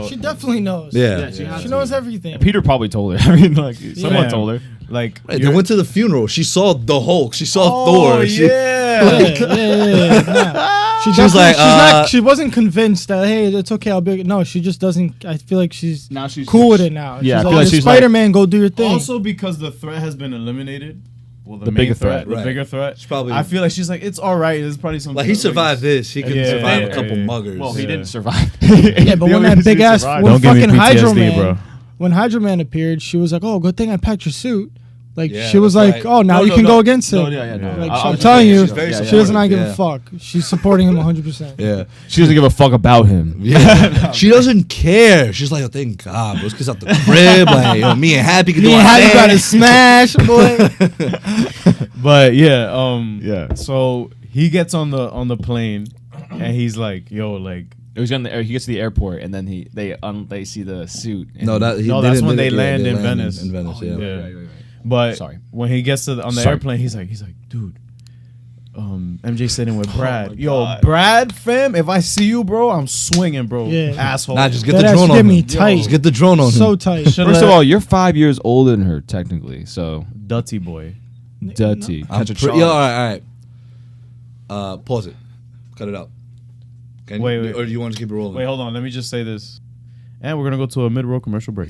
She definitely knows. Yeah, she knows everything. And Peter probably told her. I mean, like someone told her. Like they went to the funeral. She saw the Hulk. She saw Thor. She was like, she wasn't convinced that hey, it's okay. I'll be. No, she just doesn't. I feel like she's cool with it now. Yeah, she's I like, feel like Spider-Man, go do your thing. Also, because the threat has been eliminated. Well, the bigger threat. The bigger threat. Probably. I feel like she's like, it's all right. There's probably some. Like he survived this. He could survive a couple muggers. Well, he didn't survive. Yeah, but when that big ass, when fucking Hydro Man, bro. When Hydro Man appeared, she was like, "Oh, good thing I packed your suit." Like Yeah, she was that's like, right. "Oh, now you can go against him." No. Like, I I'm was telling you, she's very she supportive. does not give Yeah. a fuck. She's supporting him 100%. Yeah. She doesn't give a fuck about him. Yeah. She doesn't care. She's like, oh, thank God. Those kids out the crib. Like, me and Happy can do Me and our Happy got to thing. smash, boy. But yeah. So he gets on the plane, and he's like, "Yo, like." He gets to the airport and then they see the suit. And That's when they land in Venice. In Venice, yeah. Right. But Sorry. when he gets on the airplane, he's like, dude, MJ sitting with Brad. God. Brad, fam, if I see you, bro, I'm swinging, bro. Yeah. Asshole. Nah, just get That the ass drone get on me him. tight. Just get the drone on him. So tight. First of all, you're 5 years older than her technically, so Dutty boy. dirty. I'm Catch a pre- charge. yeah, all right. Pause it. Cut it out. Wait. Or do you want to keep it rolling? Wait, hold on. Let me just say this. And we're going to go to a mid-roll commercial break.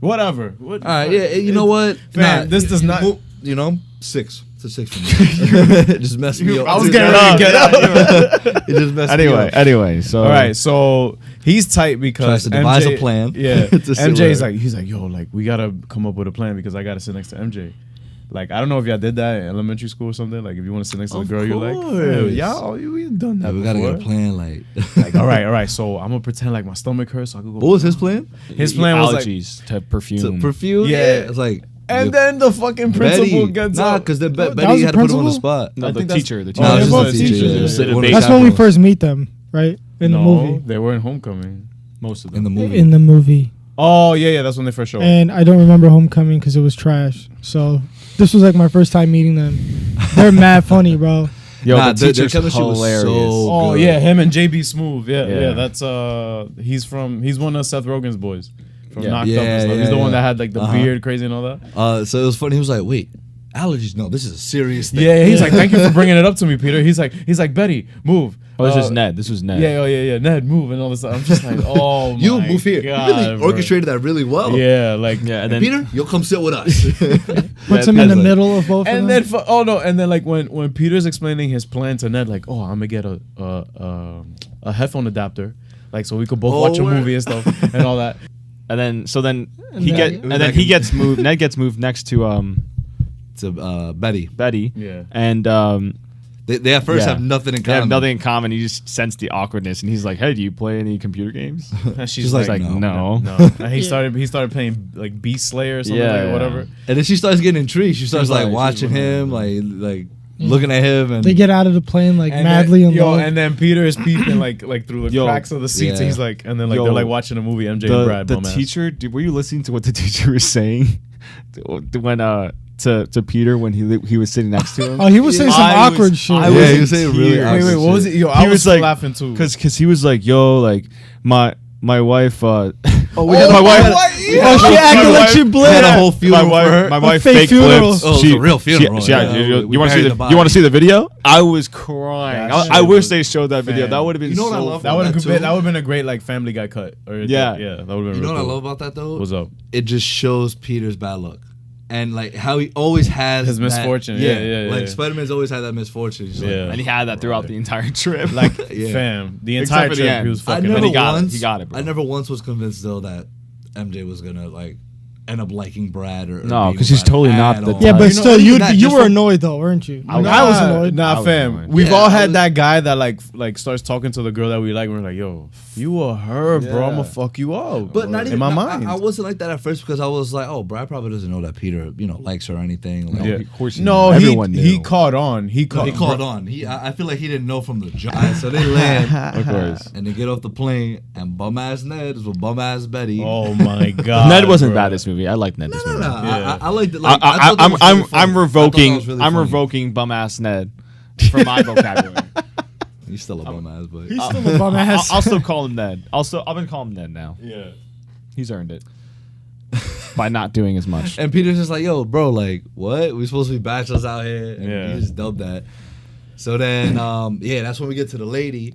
Whatever. All right, yeah, you know what? Fam, this does not... You know, 6. It's a 6 for me. It just messed me up. I was getting ready to get up. It just messed me up. Anyway, so All right, so he's tight because Tries to devise MJ a plan. Yeah, to sit MJ's with her. he's like, yo, like we gotta come up with a plan because I gotta sit next to MJ. Like I don't know if y'all did that in elementary school or something. Like if you want to sit next to the girl, you're like, course. y'all, we've done that. We gotta before. get a plan. Like, Like, all right. So I'm gonna pretend like my stomach hurts. So I could go. what was his plan? His plan was like, allergies to perfume. Perfume. Yeah. It's like, and then the fucking principal Betty. gets Nah, up. because then That Betty was had the to put him on the principal? spot. No, I the think that's- teacher. The Oh, teacher. they're just both the teachers. teacher. Just sit One of in the That's when we chaperones. first meet them, right? In the No, movie. they were in Homecoming. most of them. In the movie. In the movie. Oh yeah, that's when they first showed. And I don't remember Homecoming because it was trash. So this was like my first time meeting them. They're mad funny, bro. Yo, Nah, the their teacher's chemistry was hilarious. so Oh good. yeah, him and JB Smooth. Yeah. Yeah. That's he's one of Seth Rogen's boys from Yeah. Knocked Up Yeah, and stuff. yeah, He's the one yeah. that had like the beard, crazy and all that. So it was funny. He was like, wait, allergies? No, this is a serious thing. Yeah, he's like, thank you for bringing it up to me, Peter. He's like, Betty, move. Oh, this is Ned. This was Ned. Yeah. Ned, move and all this stuff. I'm just like, oh my You move here. God, You really bro. orchestrated that really well. Yeah, like Yeah, and then Peter, you'll come sit with us. Puts him in the like- middle of both And of then, them. and then like when Peter's explaining his plan to Ned, like, oh, I'm gonna get a headphone adapter, like so we could both watch a word. movie and stuff and all that. And then he then- gets moved. Ned gets moved next to Betty. Yeah. And They at first have nothing in They have common. nothing in common. He just sensed the awkwardness, and he's like, "Hey, do you play any computer games?" And She's like, no. And he started playing like Beast Slayer or something Yeah. whatever. And then she starts getting intrigued. She starts like watching him, like looking at him, and They get out of the plane like And madly then, in love. and then Peter is peeping like through the cracks of the seats. Yeah. And he's like, and then like Yo, they're like watching a movie. MJ and Brad. The bum ass. teacher, were you listening to what the teacher was saying when to Peter when he was sitting next to him? Oh, he was saying some awkward shit. I Yeah, was he was saying really tears. awkward Wait, what was it? Yo, I He was like laughing too. because he was like, "Yo, like my wife." we my wife. Oh, she acted like she had bled. a whole funeral My wife, for her. my wife fake fake funeral. flipped. Oh, it was a real funeral. Yeah, Yeah, you want to see buried the the you want body. to see the video? I was crying. That I shit wish was they showed that video. fan. That would have been You know what I so love fun. that would have been a great like Family Guy cut. Or Yeah. yeah, that would have been. You know real what I cool. love about that though? What's up? It just shows Peter's bad luck. And like how he always has His that- misfortune. Yeah. Like Spider-Man's always had that misfortune. He's just Yeah. And he had that throughout the entire trip. Like Yeah. fam, the Except entire for the trip end. he was I fucking. never he got it. once, He got it, bro. I never once was convinced though that MJ was gonna like end up liking Brad or No, being 'cause he's Brad totally at not the all. Yeah, but You know, still, you that you just were from- annoyed though, weren't you? I was annoyed. Nah, I was fam. annoyed. We've Yeah, all I had was- that guy that like starts talking to the girl that we like. We're like, yo, if you were her, bro, I'm Yeah. gonna fuck you up. But not even in my mind. I wasn't like that at first because I was like, oh, Brad probably doesn't know that Peter, likes her or anything. Like, yeah. of course he No, knew. Everyone he knew. caught on. He caught on. I feel like he didn't know from the jump. So they land Of course. and they get off the plane and bum ass Ned is with bum ass Betty. Oh my god. Ned wasn't bro. bad this movie. I like Ned this movie. No, Yeah. I liked it. Like, I thought that I'm was really I'm funny. I thought that revoking was really I'm funny. revoking bum ass Ned from my vocabulary. He's still a bum ass, but He's still a bum ass. I'll still call him Ned. I'm gonna call him Ned now. Yeah. He's earned it by not doing as much. and Peter's just like, yo, bro, like, what? We supposed to be bachelors out here, and Yeah. he just dubbed that. So then, yeah, that's when we get to the lady.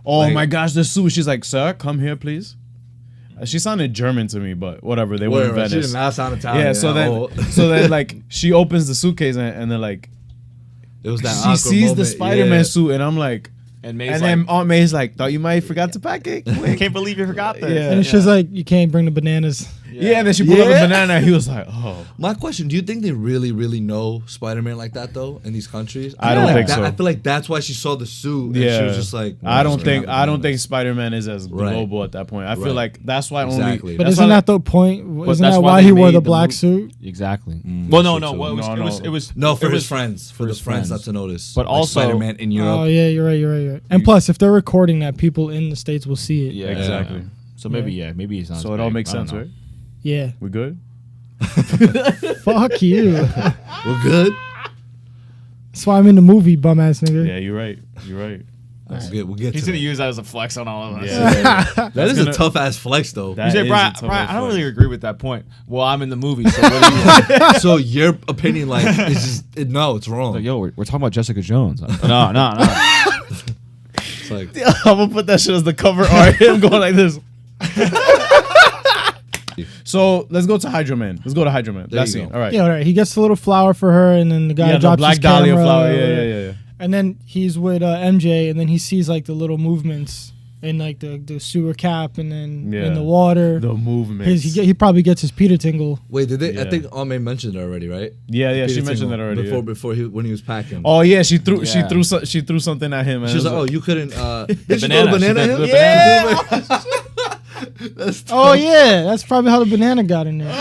Oh Like- my gosh, the Sue. She's like, sir, come here, please. She sounded German to me, but whatever. They were in Whatever, she Venice. did not sound Italian. Yeah, so at then, all. so then, like, she opens the suitcase and then, like, it was that she awkward sees moment. the Spider-Man yeah. suit, and I'm like, And May's and like, then Aunt May's like, thought you might have forgot to pack it. I Quick. can't believe you forgot this. Yeah. And she's like, you can't bring the bananas. Yeah, and then she pulled up a Yeah. banana, and he was like, oh. My question: do you think they really, really know Spider-Man like that though in these countries? I don't feel think like so. I feel like that's why she saw the suit. Yeah, and she was just like, I don't "What's think gonna happen to this?" Spider-Man is as Right. global at that point. I feel Right. like that's why Exactly. only. But that's isn't why- that the point? Isn't that's that why why they he wore made the the black movie. suit? Exactly. Mm, Well, that's no, true, well, too. it was No, for it his was- friends, for his friends not to notice. But Like also- Spider-Man in Europe. Oh yeah, you're right. And plus, if they're recording that, people in the States will see it. Yeah, Exactly. So maybe maybe he's not. So as it all big. makes I don't sense, know. right? Yeah. We good? Fuck you. We're good. That's why I'm in the movie, bum ass nigga. Yeah, you're right. You're right. We'll get He's to gonna that. use that as a flex on all of us. Yeah. That is gonna- a tough ass flex though. That You say, is Brian, a tough I don't flex. really agree with that point. Well, I'm in the movie, so what do you want? So your opinion, like, is just no, it's wrong. Like, yo, we're talking about Jessica Jones. No. It's like I'm gonna put that shit as the cover art. Him going like this. So let's go to Hydro Man. Let's go to Hydro Man. There That you scene. go. All right. Yeah, all right. He gets the little flower for her, and then the guy Yeah, the drops black his dahlia camera, flower. Yeah. And then he's with MJ, and then he sees like the little movements in like the sewer cap, and then in Yeah. the water. The movement. He probably gets his Peter tingle. wait, did they? I Yeah. think Ame mentioned it already, right? Yeah. She Peter mentioned Tingle, that already. before yeah. before when he was packing. Oh yeah, she threw Yeah. she threw something at him. And She was it like, "Oh, you couldn't." Did she banana. throw a banana She at him? threw the Yeah. That's Oh yeah, that's probably how the banana got in there.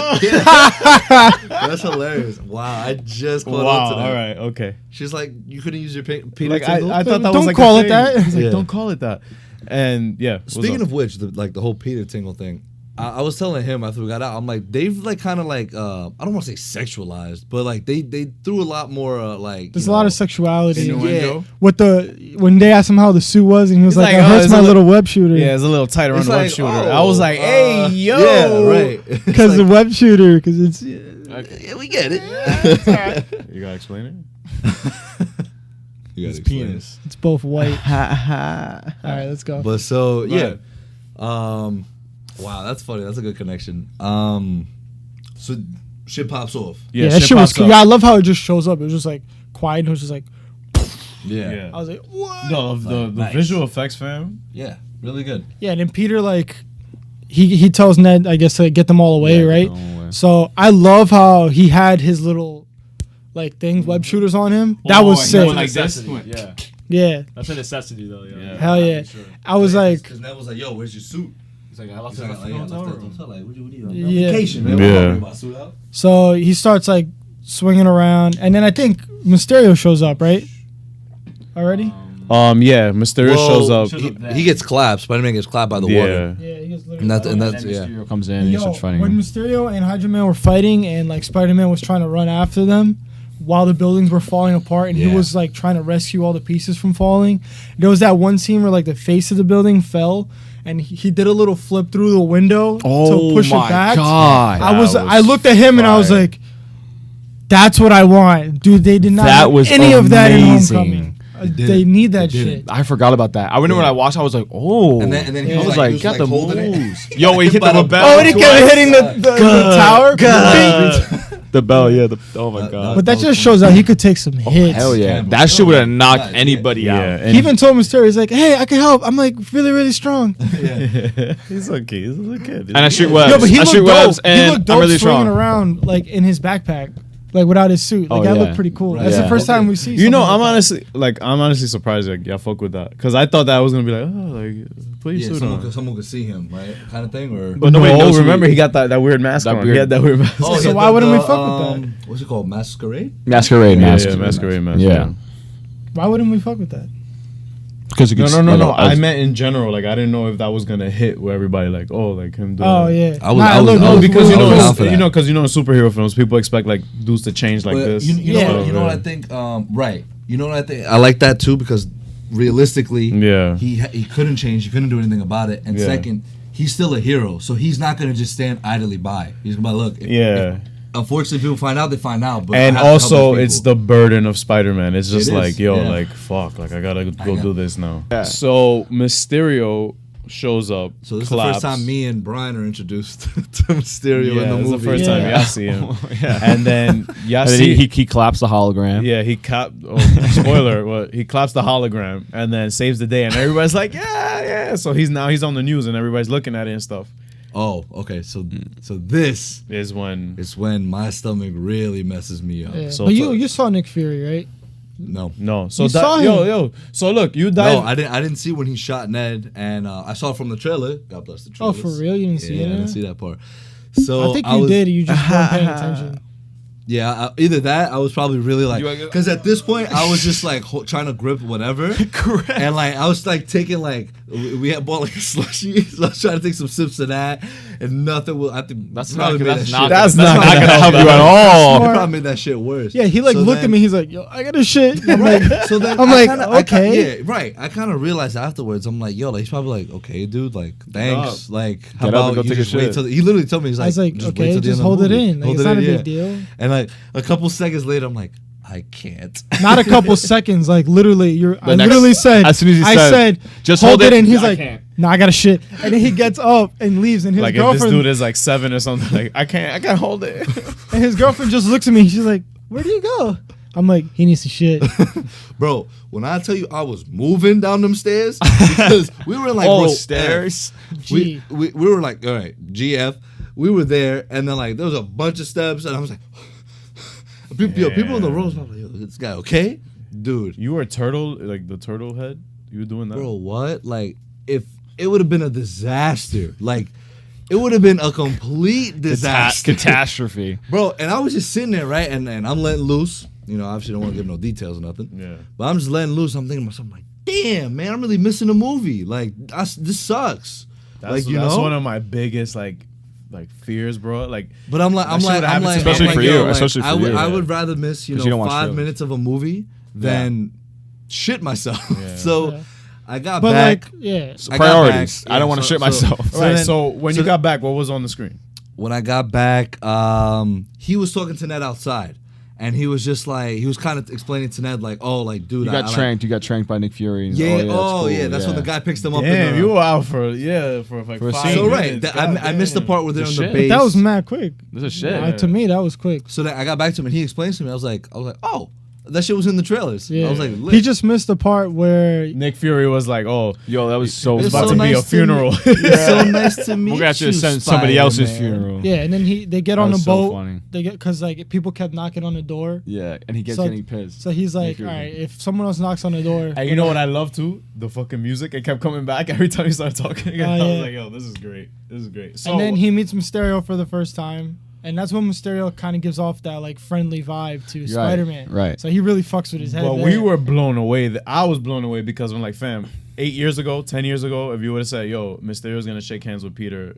That's hilarious. Wow, I just caught on Wow. to that. All right. Okay. She's like, "You couldn't use your Peter Like Tingle?" I thought that Don't was like call a it thing. that. He's like, Yeah. don't call it that. And yeah. what's Speaking up? of which, the whole Peter Tingle thing, I was telling him after we got out, I'm like, they've like kind of like I don't want to say sexualized, but like they threw a lot more like. There's a lot of sexuality. Innuendo? With when they asked him how the suit was, and he was He's like, like, "It oh, hurts it's my a little web shooter." Yeah, it's a little tight around It's the web like, shooter. oh, I was like, hey, yo. Yeah, right. It's Because the like, web shooter, because it's yeah, we get it. You gotta explain it. You gotta His explain penis. it's both white. All right, let's go. But so yeah, ahead. wow, that's funny. That's a good connection. So shit pops off. Yeah, that shit was cool. Yeah, I love how it just shows up. It was just like quiet, and it was just like, Yeah. I was like, what? No, the Nice. visual effects, fam. Yeah, really good. Yeah, and then Peter like he tells Ned, I guess, to get them all away, Yeah, right? get them all away. So I love how he had his little like things, web shooters on him. That was sick. Like this. Yeah. Yeah. That's a necessity though. Yeah. Hell yeah. Sure. I was like, because Ned was like, "Yo, where's your suit?" He's like, I left it. Yeah. Vacation, man. Yeah. So he starts like swinging around, and then I think Mysterio shows up, right? Already? Yeah, Mysterio shows up. He gets clapped. Spider-Man gets clapped by the water. Yeah, he gets literally. And that's Mysterio comes in and he starts fighting when him. Mysterio and Hydra Man were fighting, and like Spider-Man was trying to run after them while the buildings were falling apart, and he was like trying to rescue all the pieces from falling. There was that one scene where like the face of the building fell, and he did a little flip through the window to push it back. God. I looked at him and I was like, "That's what I want, dude." They did not have any of that in Homecoming. They need that shit. I forgot about that. I when I watched, I was like, "Oh!" And then he I was like, "Got the holding moves." Yo, he hit the bell. Oh, and he kept hitting the tower. The bell, yeah. Oh my god. But that just shows that he could take some hits. Hell yeah. That shit would have knocked anybody out. He even told Mysterio, he's like, "Hey, I can help. I'm like really, really strong." He's okay. He's a little kid. And I shoot webs. Yo, but he I looked shoot dope. webs, He and looked I'm dope really swinging strong. around like in his backpack, like without his suit. Like that looked pretty cool. That's the first time we see. You know, something I'm honestly surprised like y'all fuck with that because I thought that was gonna be like, oh, like put your suit on. Someone could see him, right? Kind of thing, or But nobody knows who remember he- he got that weird mask that on. weird- He had that weird mask. So yeah, why wouldn't we fuck with that? What's it called? Masquerade? Masquerade mask. Yeah, masquerade mask. Yeah. Why wouldn't we fuck with that? Because No. I meant in general. Like I didn't know if that was gonna hit where everybody like, oh, like him doing. Oh that. yeah. I was Because I was down for that. because in superhero films, people expect like dudes to change like But this. You know what I think? Right. You know what I think? I like that too because realistically, he couldn't change. He couldn't do anything about it. And second, he's still a hero, so he's not gonna just stand idly by. He's gonna be like, look. If unfortunately, people find out, they find out. But and also, it's the burden of Spider-Man. It's just like, like fuck, like I gotta go do this now. Yeah. So Mysterio shows up. So this claps. is the first time me and Brian are introduced to Mysterio in the movie. This is the first time y'all see him. And then y'all see he claps the hologram. Yeah, he spoiler, he claps the hologram and then saves the day, and everybody's like, yeah. So he's on the news and everybody's looking at it and stuff. Oh, okay. So this is when my stomach really messes me up. Yeah. So but you saw Nick Fury, right? No. So So look, you died. No, I didn't see when he shot Ned, and I saw it from the trailer. God bless the trailer. Oh, for real? You didn't see it? Yeah, I didn't see that part. So I think you did. You just weren't paying attention. Yeah, either that, I was probably really like, because at this point I was just like trying to grip whatever, correct, and like I was like taking like we had bought like a slushie, so I was trying to take some sips of that, and nothing will. I think that's probably not made gonna that help you at all. Probably made that shit worse. Yeah, he like looked at me. He's like, "Yo, I got a shit." I'm like, so then I'm like, okay, yeah, right. I kind of realized afterwards. I'm like, yo, like, he's probably like, okay, dude, like, thanks, like, how about you just wait till? He literally told me, he's like, I was like, okay, just hold it in. Like, it's not a big deal. And like a couple seconds later, I'm like, I can't. Not a couple seconds, like literally. I literally said, as soon as he said, just hold it in. He's I like, can't. no, I got a shit. And then he gets up and leaves, and his like girlfriend. If this dude is like 7 or something, like I can't hold it. And his girlfriend just looks at me. She's like, where do you go? I'm like, he needs to shit. Bro, when I tell you I was moving down them stairs, because we were like, stairs. We were like, all right, GF. We were there, and then like there was a bunch of steps, and I was like, people in the rows were like, yo, this guy okay? Dude. You were turtle, like the turtle head? You were doing that? Bro, what? Like, if it would have been a disaster. Like, it would have been a complete disaster. Catastrophe. Bro, and I was just sitting there, right? And I'm letting loose. You know, obviously don't want to give no details or nothing. Yeah. But I'm just letting loose. I'm thinking to myself, like, damn, man, I'm really missing a movie. Like, this sucks. That's one of my biggest, like fears, bro. Like, but I'm like, especially for you, especially for you. I would rather miss, 5 minutes of a movie than shit myself. Yeah. So I got back. Like, so priorities. I don't want to shit myself. So when you got back, what was on the screen? When I got back, he was talking to Ned outside. And he was just like, he was kind of explaining to Ned, like, oh, like, dude, you got tranked by Nick Fury. Yeah, that's when the guy picks them up. Damn, you were out for like 5 So minutes. I missed the part where they're on the base. That was mad quick. This is shit. To me, that was quick. So then I got back to him and he explains to me. I was like, oh, That shit was in the trailers. Yeah. I was like, lit. He just missed the part where Nick Fury was like, "Oh, Yo, that was so. it's It's about so to be nice a funeral." It's so nice to meet We're gonna have to you, send somebody else's Spider-Man. funeral. yeah, and then they get That on the was so boat. funny. They get because like people kept knocking on the door. Yeah, and he gets So- getting pissed. So he's like, Fury. all right, if someone else knocks on the door, And you know what I love too? The fucking music. It kept coming back every time he started talking again. Oh, I was yeah. like, "Yo, this is great. This is great." So and then he meets Mysterio for the first time, and that's when Mysterio kind of gives off that like friendly vibe to Spider-Man. right. So he really fucks with his head. But there. we were blown away. I was blown away because I'm like, fam, 8 years ago, 10 years ago, if you would have said, "Yo, Mysterio's gonna shake hands with Peter,"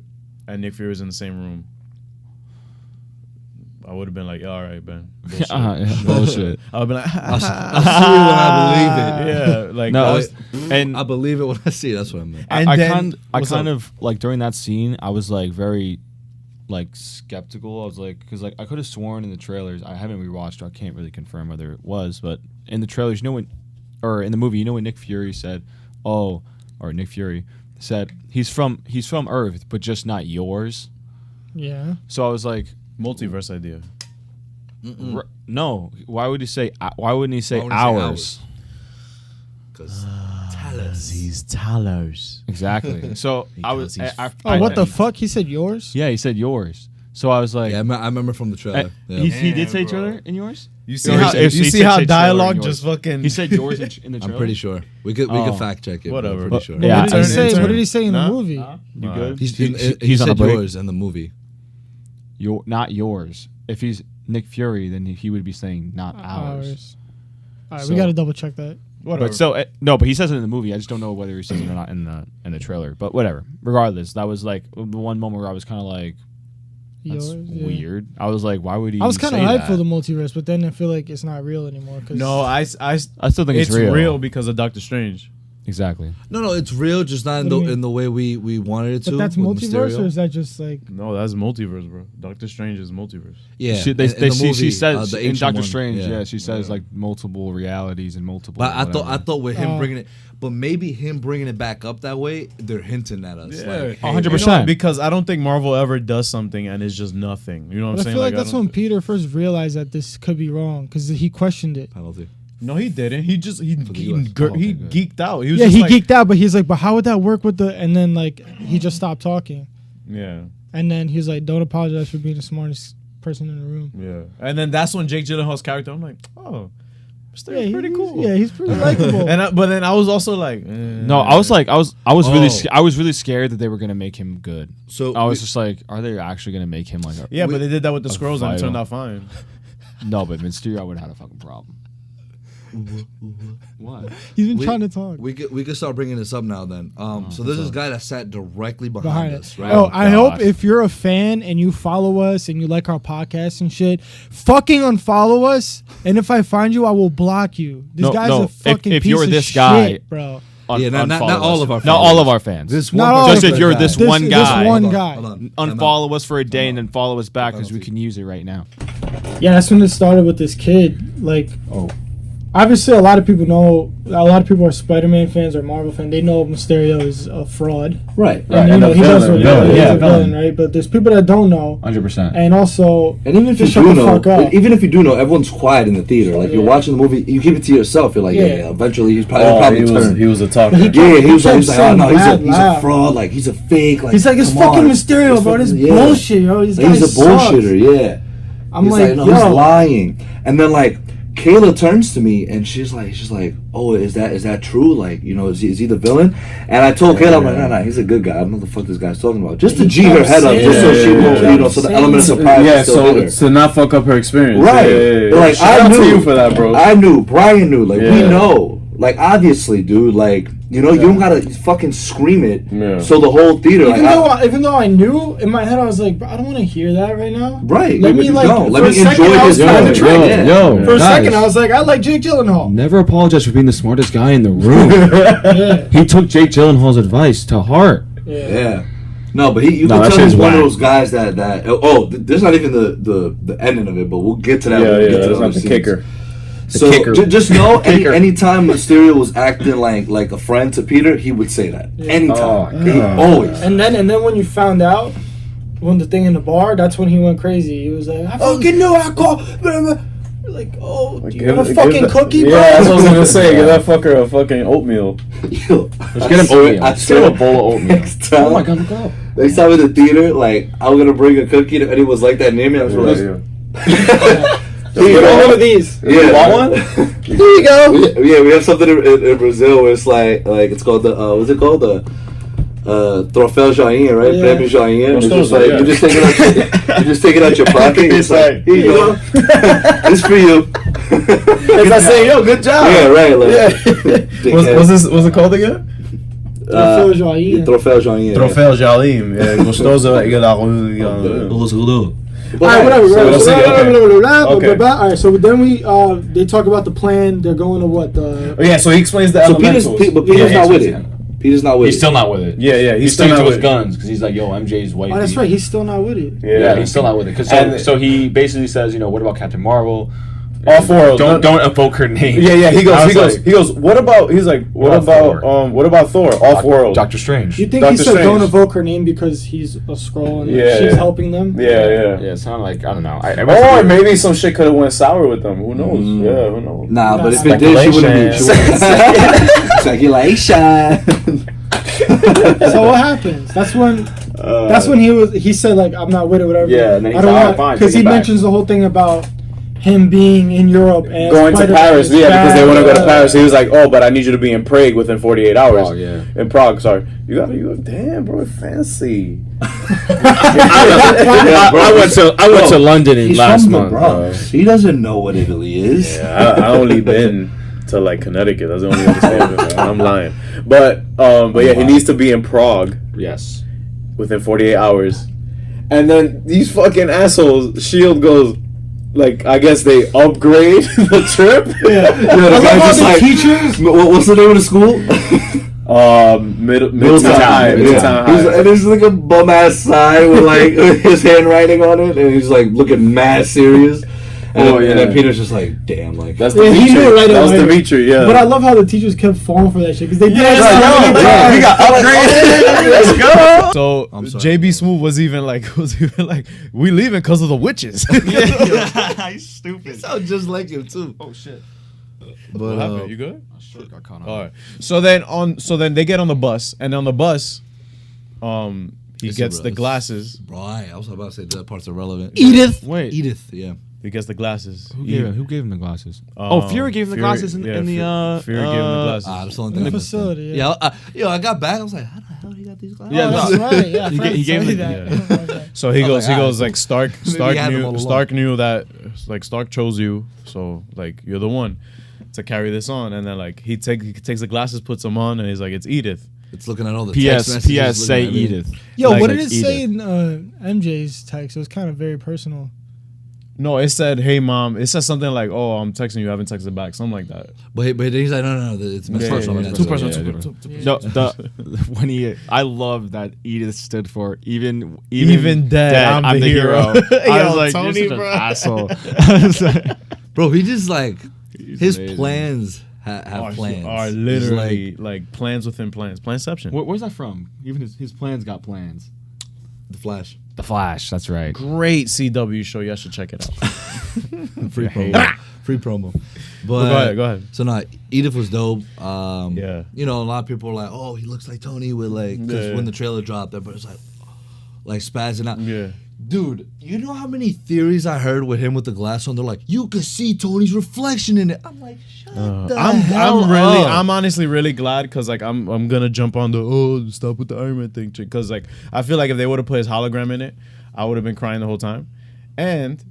and Nick Fury's in the same room, I would have been like, "All right, Ben." Bullshit. Bullshit. I would have been like, I'll see it when I believe it. yeah, like No, that it was- was, and I believe it when I see it. That's what I meant. And I then- kind what's up? of like during that scene, I was like very like skeptical. I was like, because like I could have sworn in the trailers, I haven't rewatched, so I can't really confirm whether it was, but in the trailers, you know when, or in the movie, you know when Nick Fury said, "Oh," or Nick Fury said he's from Earth, but just not yours. Yeah. So I was like, multiverse idea. no. Why would he say? Why wouldn't he say Why wouldn't he say ours? Because Talos. He's Talos. Exactly. So I was. Because he's Oh, what the fuck? He said yours? Yeah, he said yours. So I was like, Yeah, I remember from the trailer. Yeah. he did Damn, say bro. trailer in yours. You see Or how he you see said how trailer dialogue in yours. just fucking. He said yours in the trailer. I'm pretty sure. We could fact check it. but Whatever. I'm But- pretty sure. But Yeah, what did he I- say? intern. What did he say in Nah. the movie? You good? He's He's on said a break. yours in the movie. Not yours. If he's Nick Fury, then he would be saying not ours. All right, So- we got to double check that. Whatever. But so no, but he says it in the movie. I just don't know whether he says it or not in the trailer. But whatever. Regardless, that was like the one moment where I was kind of like, that's Yours, yeah. weird. I was like, why would he? I was kind of say hyped that? for the multiverse, but then I feel like it's not real anymore. Cause no, I I still think it's it's real. real because of Doctor Strange. Exactly. No, it's real, just not What do you mean? in the way we wanted it to. But that's with multiverse, Mysterio. or is that just like? No, that's multiverse, bro. Doctor Strange is multiverse. Yeah, She, in the she movie, says the in ancient Doctor one, Strange, yeah, she says like multiple realities and multiple. But I whatever. thought with him Oh. bringing it, but maybe him bringing it back up that way, they're hinting at us. Like, hey, 100%. Because I don't think Marvel ever does something and it's just nothing. You know what I'm But I saying? feel like that's I don't- when Peter first realized that this could be wrong because he questioned it. penalty. No, he didn't. He just he the he, US. gir- Oh, he okay, good. geeked out. He was Yeah, just he like, geeked out, but he's like, "But how would that work with the?" And then like he just stopped talking, Yeah, and then he's like, "Don't apologize for being the smartest person in the room." yeah. And then that's when Jake Gyllenhaal's character. I'm like, oh, Mysterio's pretty cool. Yeah, he's pretty likable. But then I was also like, No, I was like, I was really, Oh. I was really scared that they were gonna make him good. So I was we- just like, are they actually gonna make him like? yeah, but they did that with the scrolls and it vital. turned out fine. No, but Mysterio would have had a fucking problem. What? He's been trying to talk We could start bringing this up now. Then, so there's this guy that sat directly behind behind us, it. right? Oh, I gosh. hope if you're a fan and you follow us and you like our podcast and shit, fucking unfollow us. And if I find you, I will block you. This guy's a fucking if piece you're of this shit, guy, bro. Yeah, not unfollow all us. of our Not fans. all of our fans. This Not one all particular Just if you're guy. this one This guy. one Hold on, guy. hold on. Unfollow us for a day and then follow us back because we can use it right now. Yeah, that's when it started with this kid. Like, Oh. obviously, a lot of people know. A lot of people are Spider-Man fans or Marvel fans. They know Mysterio is a fraud. Right. And you know he does what he does. He's Yeah, a villain, right? But there's people that don't know, 100%. and also And even if you Just shut do the know, fuck up. even if you do know, everyone's quiet in the theater. Like you're Yeah. watching the movie, you keep it to yourself. You're like, Yeah. yeah. Eventually, he's probably turn. he was a talker. He Yeah, he was kept like, oh saying no, mad he's a loud. fraud. Like he's a fake. Like he's like, it's come fucking on. Mysterio, bro. This Yeah. bullshit, yo. This guy He's a sucks. bullshitter. Yeah. I'm He's like, no, yo. he's lying. And then like Kayla turns to me and she's like, oh, is that true? Like, you know, is he the villain? And I told Kayla, I'm like, nah, he's a good guy. I don't know what the fuck this guy's talking about. Just to He G her kept head up, just so saying she it. won't, He you know, kept so the saying element of it. surprise Yeah, is still there. to not fuck up her experience. Right. Yeah, yeah, yeah. Like Shout I out knew to you for that, bro. I knew. Brian knew. Like we Yeah. know. Like obviously, dude. Like you know, you don't gotta fucking scream it. Yeah. So the whole theater, like, Even though I knew in my head, I was like, bro, I don't want to hear that right now. right? Let me like no, for let a me second, enjoy I was his trying to moment. trick Yeah. it. Yo, For a guys, second, I was like, I like Jake Gyllenhaal. never apologize for being the smartest guy in the room. Yeah, He took Jake Gyllenhaal's advice to heart. yeah. Yeah. No, but you No, can that tell he's shit's one of whack. those guys that there's not even the ending of it, but we'll get to that. when we get to the other scenes. So just know, anytime Mysterio was acting like a friend to Peter, he would say that. Anytime, he always. And then when you found out when the thing in the bar, that's when he went crazy. He was like, I fucking knew I called. You're like, oh, do you give have a fucking cookie, bro? Yeah, that's what I was gonna say. Give that fucker a fucking oatmeal. Yo, Let's get him oatmeal. Let's get him a bowl of oatmeal. Oh my god, look up. Next time in the theater, like, I'm gonna bring a cookie to anyone was like that near me. I was like, Here you go, one of these. Yeah. You want one? Here you go. We have something in Brazil where it's like it's called the what's it called, the Troféu Joinha, right? Yeah. Prêmio Joinha. It's just those, like yeah. you just take it out your pocket. It's like, here you go. It's for you. It's like saying, yo, good job. Yeah, right. Like, What's it called again? Troféu Joinha. Troféu Joinha. Troféu Jalim. Gostoso. Alright, whatever. Okay. Alright, so then they talk about the plan. They're going to what? So he explains the So elementals. Peter's not with it. Peter's not with it. He's still not with it. Yeah, He's sticking to his guns because he's like, yo, MJ's wife. Oh, that's right. He's still not with it. Yeah, he's still not with it. So he basically says, what about Captain Marvel? All four. Don't evoke her name. Yeah. He goes. What about? He's like, what about Thor? All four. Doctor Strange. You think Doctor he said Strange. don't evoke her name because he's a Skrull and she's helping them? Yeah. Yeah, it sounded like, I don't know. Or maybe some shit could have went sour with them. Who knows? Yeah, who knows? Nah, but if it did, she wouldn't be. Speculation. So what happens? That's when he said like I'm not with it, whatever. Yeah, and then I he's don't like, want fine, because take he it back. mentions the whole thing about him being in Europe and Going to Spider-Man Paris, is because they want to go to bad. Paris. He was like, "Oh, but I need you to be in Prague within 48 hours." Oh yeah. In Prague, sorry. You damn, bro, fancy. I went to London in last month. He doesn't know what Italy is. Yeah, I only been to like Connecticut. That's the only understanding. I'm lying, but yeah, he needs to be in Prague. Yes. Within 48 hours, and then these fucking assholes. Shield goes. Like, I guess they upgrade the trip. Yeah, the guy just like teachers. What's the name of the school? Midtown High. And there's like a bum ass sign with like his handwriting on it, and he's like looking mad serious. And then Peter's just like, damn, like that's Dimitri. He knew right that was away. Dimitri, yeah. But I love how the teachers kept falling for that shit because they did. We got upgraded. Let's go. So JB Smooth was even like, we leaving because of the witches. He's stupid. He sounds just like him too. Oh shit. But What happened? You good? Shit got caught on. All right. So then they get on the bus, and on the bus, he gets the glasses. Bro, I was about to say that part's irrelevant. Wait. Edith, yeah. He gets the glasses. Who gave him the glasses? Fury gave him the Fury- glasses in the Fury gave him the glasses. That's the only In thing the I facility. Yeah, I got back. I was like, how the hell he got these glasses? Yeah, That's right. Yeah, He gave him that. So he goes like Stark Stark knew that like Stark chose you, so like you're the one to carry this on, and then like he takes the glasses, puts them on, and he's like, it's Edith. It's looking at all the P.S. text messages, P.S. Say looking at it. Edith. Yo, Like what did it say Edith. in MJ's text? It was kind of very personal. No, it said, "Hey mom." It says something like, "Oh, I'm texting you. I haven't texted back." Something like that. But he's like, no, it's Yeah, personal. yeah, man. too That's personal. what- Too No, I love that Edith stood for even dead, I'm the hero. I Yo, was like, Tony, you're such bro. an asshole. I was like, Bro, he just like his amazing. plans have plans. Are He's literally like plans within plans. Planception. where's that from? Even his plans got plans. the Flash. The Flash. That's right. Great CW show. You guys should check it out. Free hate promo. Free promo. But Go ahead. So no, Edith was dope. Yeah. You know, a lot of people were like, "Oh, he looks like Tony." With like, because Yeah. when the trailer dropped, everybody's like spazzing out. Yeah. Dude, you know how many theories I heard with him with the glass on? They're like, you could see Tony's reflection in it. I'm like, shut the hell up. I'm honestly really glad because like I'm gonna jump on the stop with the Iron Man thing because like I feel like if they would have put his hologram in it, I would have been crying the whole time, and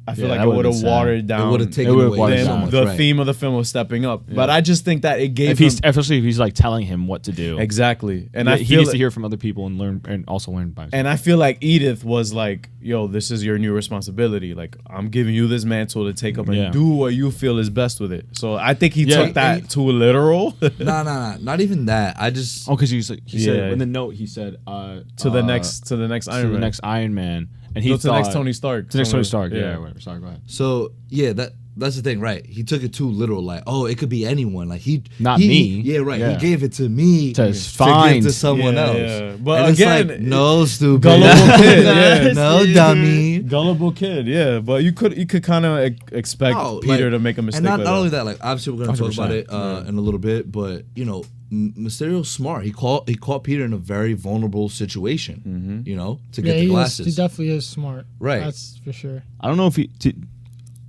I feel Yeah, like that it would would've have been sad. watered down. It would have taken would've away watered so down. much. the right. theme of the film was stepping up, but I just think that it gave him Especially if he's like telling him what to do. exactly, and Yeah, I he feel needs to hear from other people and learn and also learn by himself. and I feel like Edith was like, yo, this is your new responsibility. Like, I'm giving you this mantle to take up and Yeah. do what you feel is best with it. So I think he Yeah, took that too literal. Nah, not even that. I just Oh, because he said Yeah. in the note he said to the next Iron Man. Next Iron Man, and he No, to the next thought- Tony Stark. to the next Tony Stark. Yeah. Yeah, whatever. Sorry, go ahead. so yeah, that's the thing, right? He took it too literal, like, oh, it could be anyone. Like not me. Yeah, right. Yeah. He gave it to me to give find to someone else. Yeah. But And again, it's like, no, stupid. gullible kid. Yeah. No, dummy. Gullible kid. Yeah, but you could kind of expect Peter to make a mistake. And not only that, like obviously we're gonna talk about it in a little bit, but you know, Mysterio's smart. He caught Peter in a very vulnerable situation. You know, to get the glasses. He definitely is smart. Right. That's for sure. I don't know if he.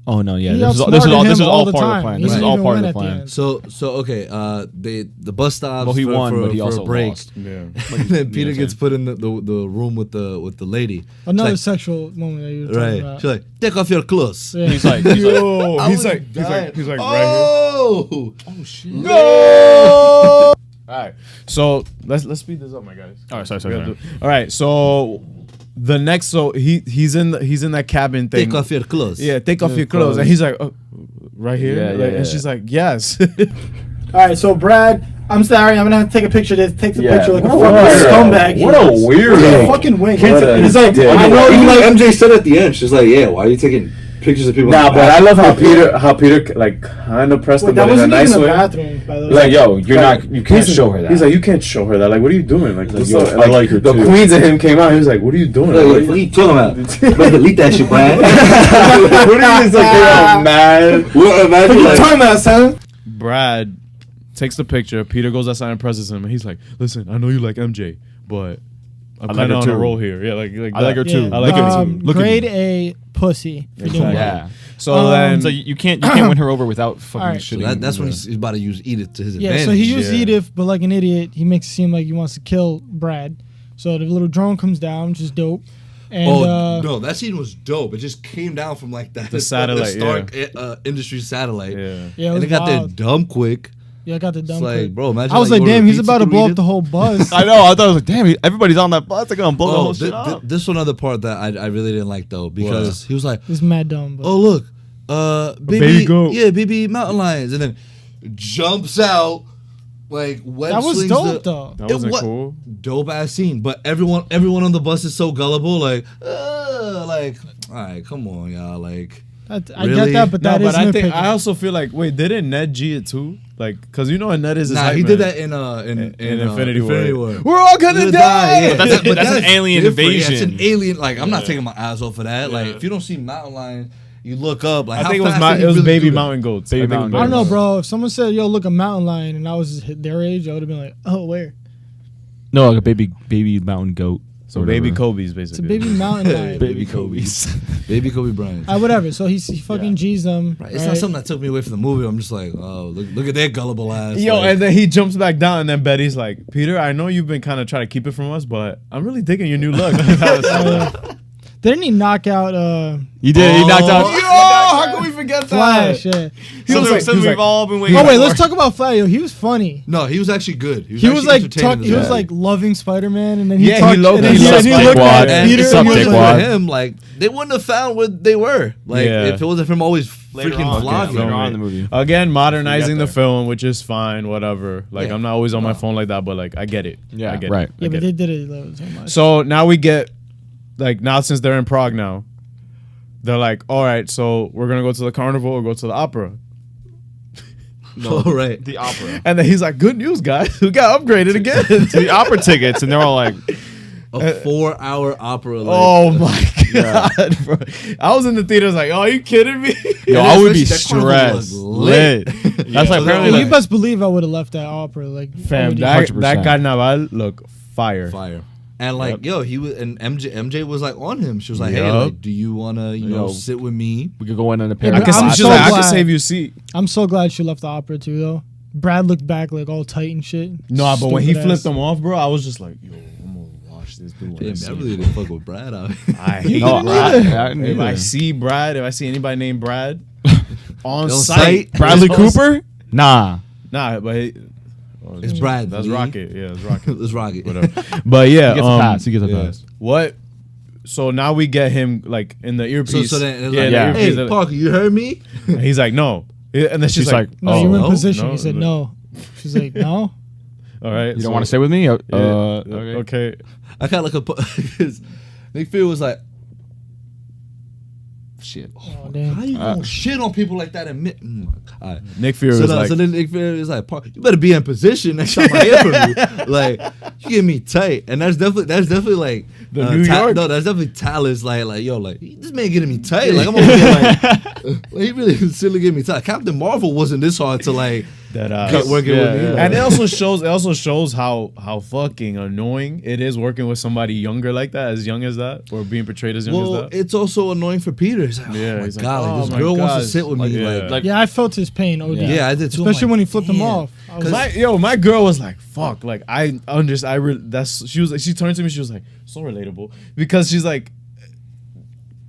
Oh no! Yeah, He this is outsmarted all him part all of the plan. the This is time. all He part of didn't the even win plan. at So okay, the bus stops. Well, he won, but he also a break. lost. Yeah. And then Peter gets put in the room with the lady. Another Like, sexual moment that you were talking right. about. She's like, take off your clothes. Yeah. He's like, Yo, I he's was like dying. right here. Oh shit. no! All right, so let's speed this up, my guys. All right, sorry. All right, so the next, so he's in that cabin thing. Take off your clothes. Yeah, take off your clothes, and he's like, oh, right here, Yeah, and she's like, yes. All right, so Brad, I'm sorry, I'm gonna have to take a picture. Take the picture like a What fucking a- scumbag. what a weirdo. Fucking wing. What a He's like, dick. I know you like. MJ said at the end, she's like, yeah, why are you taking pictures of people? Nah, in the but I bathroom? love how Peter like kind of pressed Wait, him, that but in a wasn't nice even the way. bathroom, by the way. Like, yo, you can't he's- show her that. He's like, you can't show her that. Like, what are you doing? Like, what's yo, up? I like her the too. queens of him came out. He was like, what are you doing? Like, Like, what are you talking about? Better delete that shit, Brad. what are you just like, yo, man? Well, imagine, What like, you talking about, son? Brad takes the picture. Peter goes outside and presses him, and he's like, "Listen, I know you like MJ, but I'm I like kind her of on a too. roll here. Yeah, like I like her too. I like her too. Look at Grade me. A pussy. For doing that. Yeah. So then, So you can't win her over without fucking Alright. So shitting. that's when he's about to use Edith to his Yeah, advantage. so he used Yeah. Edith, but like an idiot, he makes it seem like he wants to kill Brad. So the little drone comes down, which is dope. And no, that scene was dope. It just came down from like that The satellite, Stark Industries satellite. yeah. yeah, it And was it got there wild. dumb quick. Yeah, I got the dumb It's like, quick. bro, imagine I was like, you order damn, he's pizza about to through blow up Edith. the whole bus. I know. I thought I was like, damn, everybody's on that bus. They're gonna blow the whole shit up. This one other part that I really didn't like though, because he was like, It's mad dumb. But oh look, baby goat. yeah, baby mountain lions, and then jumps out like web that was slings dope though. That wasn't cool. Dope ass scene, but everyone on the bus is so gullible, like, all right, come on, y'all, like. I Really? get that, but No, that but is I think nitpicking. I also feel like, wait, didn't Ned G it too? Like, cause you know Ned is his Nah, hype he man. did that in Infinity War. War. We're all gonna die. Yeah. But that's an alien different. Yeah, invasion. it's an alien. Like I'm not taking my eyes off of that. Like if you don't see mountain lion, you look up. Like I how think it was fast did he really baby do that? mountain goats. Baby I think it was mountain I don't know, goats. bro. If someone said, "Yo, look, a mountain lion," and I was their age, I would have been like, "Oh, where?" No, like a baby mountain goat. So or baby whatever. Kobe's It's a basically. baby mountain lion. Baby Kobe's. Baby Kobe Bryant. Whatever. So he fucking G's them. Right. It's not something that took me away from the movie. I'm just like, oh, look at that gullible ass. Yo, like, and then he jumps back down, and then Betty's like, "Peter, I know you've been kind of trying to keep it from us, but I'm really digging your new look." Didn't he knock out You did. He knocked out. how can we forget Flash? Yeah. Something we've all been waiting. Oh wait, for. let's talk about Flash. Yo, he was funny. no, he was actually good. He was actually like entertaining he as was well. like loving Spider-Man, and then he Yeah, he talked, loved and then it. he, He and he loved looked Spike at Wad. Peter. Sup, and he Dick was Wad. like, him, like they wouldn't have found what they were. Like Yeah. if it wasn't for him always Later freaking on, vlogging. later on in the movie. Again, modernizing the there. film, which is fine, whatever. Like Yeah. I'm not always on my phone like that, but like I get it. Yeah, I get right. It. I yeah, but get they it. did it like, so much. So now we get, like, now since they're in Prague now, they're like, all right, so we're gonna go to the carnival or go to the opera. All right. The opera. And then he's like, good news, guys, we got upgraded again. The opera tickets, and they're all like, A 4-hour opera. Like, Oh my god, bro! I was in the theaters like, oh, are you kidding me? yo, And I would be especially that carnival was stressed. lit. Lit. That's like So apparently. Well, Like, you best believe I would have left that opera like Fam, already. that 100%. carnaval look fire. fire. And like, yo, he was, and MJ was like on him. She was like, hey, Yup. like, do you wanna, you know, Yo. sit with me? we could go in on a pair. Yeah, of but She's I'm glasses. so like, I can glad. save you a seat. I'm so glad she left the opera too, though. Brad looked back like all tight and shit. No, but when he Stupid flipped ass. them off, bro, I was just like, yo, I'm gonna watch this dude. when I Damn, see I him. really didn't fuck with Brad out here. I hate No, Brad. I didn't If I either. see Brad, if I see anybody named Brad on On site, site? Bradley On- Cooper? Nah. Nah, but It's Brad. That's Lee. Rocket. Yeah, it's Rocket. Let's rock it. Whatever. But yeah, He gets a pass. He gets a yeah. pass. what? So now we get him like in the earpiece. So then it's yeah, like, the yeah. earpiece. hey, Parker, you heard me? And he's like, no. And then she's like, No, oh, you were in no, position. no, he said no. no. She's like, no. all right. You don't want to stay with me? Okay. Okay. I kind of like because Nick Fury was like, shit. Oh, damn. How you gonna shit on people like that? And all right. Nick Fury was like, so then Nick Fury was like, you better be in position next time I hear from you. Like, you get me tight, and that's definitely like the New York. No, that's definitely Talon's like, yo, like this man getting me tight. Like I'm over here, like he really silly getting me tight. Captain Marvel wasn't this hard to like that working with me. Like, and it also shows how fucking annoying it is working with somebody younger like that, as young as that, or being portrayed as young as that. It's also annoying for Peter. He's like, he's my God, like, this girl wants to sit with me. Yeah, I felt his pain. OD. Yeah, I did too. Especially when he flipped him off. My girl was like, fuck, like she turned to me, she was like, so relatable, because she's like,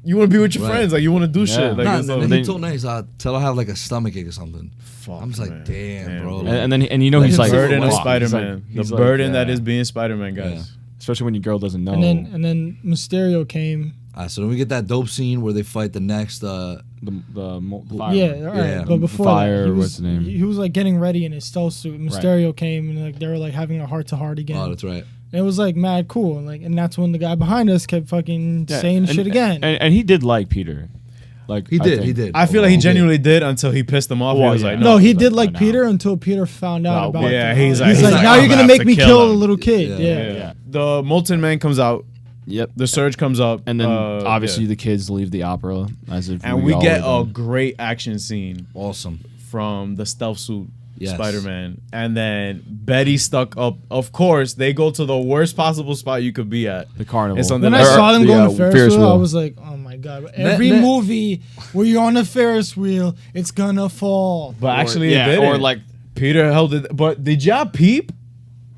you want to be with your friends, like you want to do shit. Like, he told Nice, tell her I have like a stomach ache or something. Fuck, I'm just like, damn, bro. And you know, he's like the burden of Spider-Man. The burden that is being Spider-Man, guys. Yeah. Especially when your girl doesn't know. And then Mysterio came. So then we get that dope scene where they fight the next the fire. Yeah, all right. Yeah. But before Fire, that, what's the name? He was like getting ready in his stealth suit. Mysterio came and like they were like having a heart to heart again. Oh, that's right. And it was like mad cool. And that's when the guy behind us kept fucking saying shit again. And he did like Peter. Like he did. I feel like he genuinely did until he pissed him off. Well, he was yeah. like, no, he did like Peter until Peter found out about it. Yeah, he's like, now you're gonna make me kill a little kid. Yeah. The Molten Man comes out. Yep. The Surge comes up, and then obviously the kids leave the opera as if. And we get a great action scene. Awesome. From the stealth suit. Spider-Man, and then Betty stuck up. Of course, they go to the worst possible spot you could be at, the carnival. When I saw them going to Ferris wheel, I was like, "Oh my god!" Every movie where you're on a Ferris wheel, it's gonna fall. But actually, it didn't. Or like Peter held it. But did y'all peep?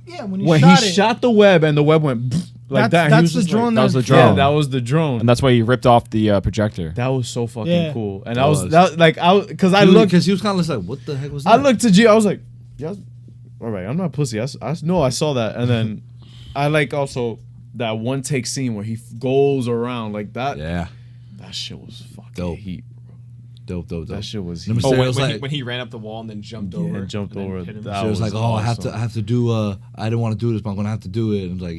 Yeah, when he shot the web and the web went like that. That's the drone. That was the drone. Yeah, that was the drone, and that's why he ripped off the projector. That was so fucking cool. And I was because I looked because he was kind of like, what the heck was that? I looked to G. I was like, yeah, all right, I'm not pussy. I know I saw that, and then I like also that one take scene where he goes around like that. Yeah, that shit was fucking dope. Heat. Dope. That shit was. When he ran up the wall and then jumped over. Jumped over. That was like, awesome. I have to do. I didn't want to do this, but I'm gonna have to do it. And like,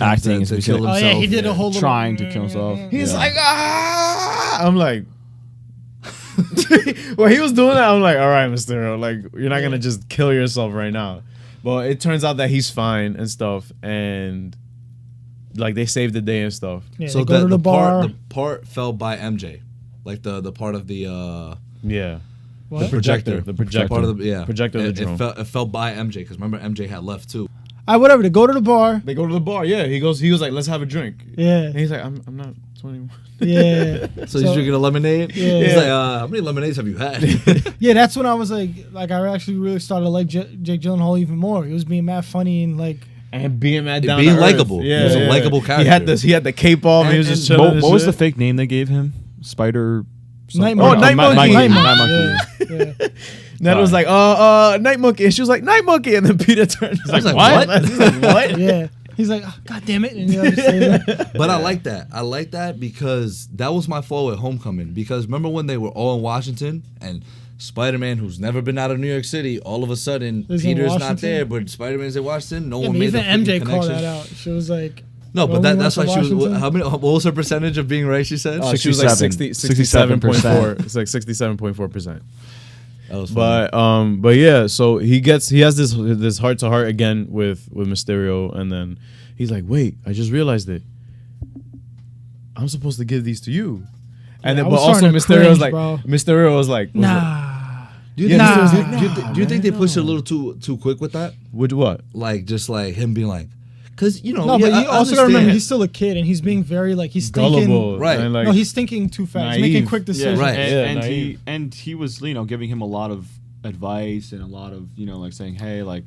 acting to kill himself. Oh yeah, he did a whole trying to kill himself. He's like, I'm like, when he was doing that, I'm like, all right, Mysterio, like you're not gonna just kill yourself right now. But it turns out that he's fine and stuff, and like they saved the day and stuff. Yeah, so go to the bar. The part fell by MJ, like the part of the What? The projector. The projector. Part of the projector of the drone. It fell by MJ because remember MJ had left too. Whatever. They go to the bar. They go to the bar. Yeah, he was like, let's have a drink. Yeah. And he's like, I'm not 21. Yeah. So he's drinking a lemonade. Yeah. He's like, how many lemonades have you had? Yeah, that's when I was like I actually really started to like Jake Gyllenhaal even more. He was being mad funny and like. And being mad down being likable. Yeah, he was a likable character. He had the cape on. He was just chilling. What was the fake name they gave him? Spider. Night Monkey. Night Monkey. Night Monkey. Yeah. Ned was like, Night Monkey. And she was like, Night Monkey. And then Peter turned. He's like, what? He's like, what? Yeah. He's like, God damn it. And he just say that. But I like that. I like that because that was my fault at Homecoming. Because remember when they were all in Washington and Spider-Man, who's never been out of New York City, all of a sudden Peter's not there, but Spider-Man's in Washington. No one made the MJ connection. called that out. She was like, no, but that's why she was. What was her percentage of being right? She said she was like 67.4. It's like 67.4%. That was funny. But yeah, so he has this heart to heart again with Mysterio, and then he's like, wait, I just realized it. I'm supposed to give these to you, and then but also Mysterio was like, nah. Do you think they pushed it a little too quick with that? With what? Like just like him being like. Because no, but you also gotta remember he's still a kid and he's being very like he's thinking right. And, like, no, he's thinking too fast, naive. making quick decisions. Yeah, right. And he was giving him a lot of advice and a lot of like saying, hey, like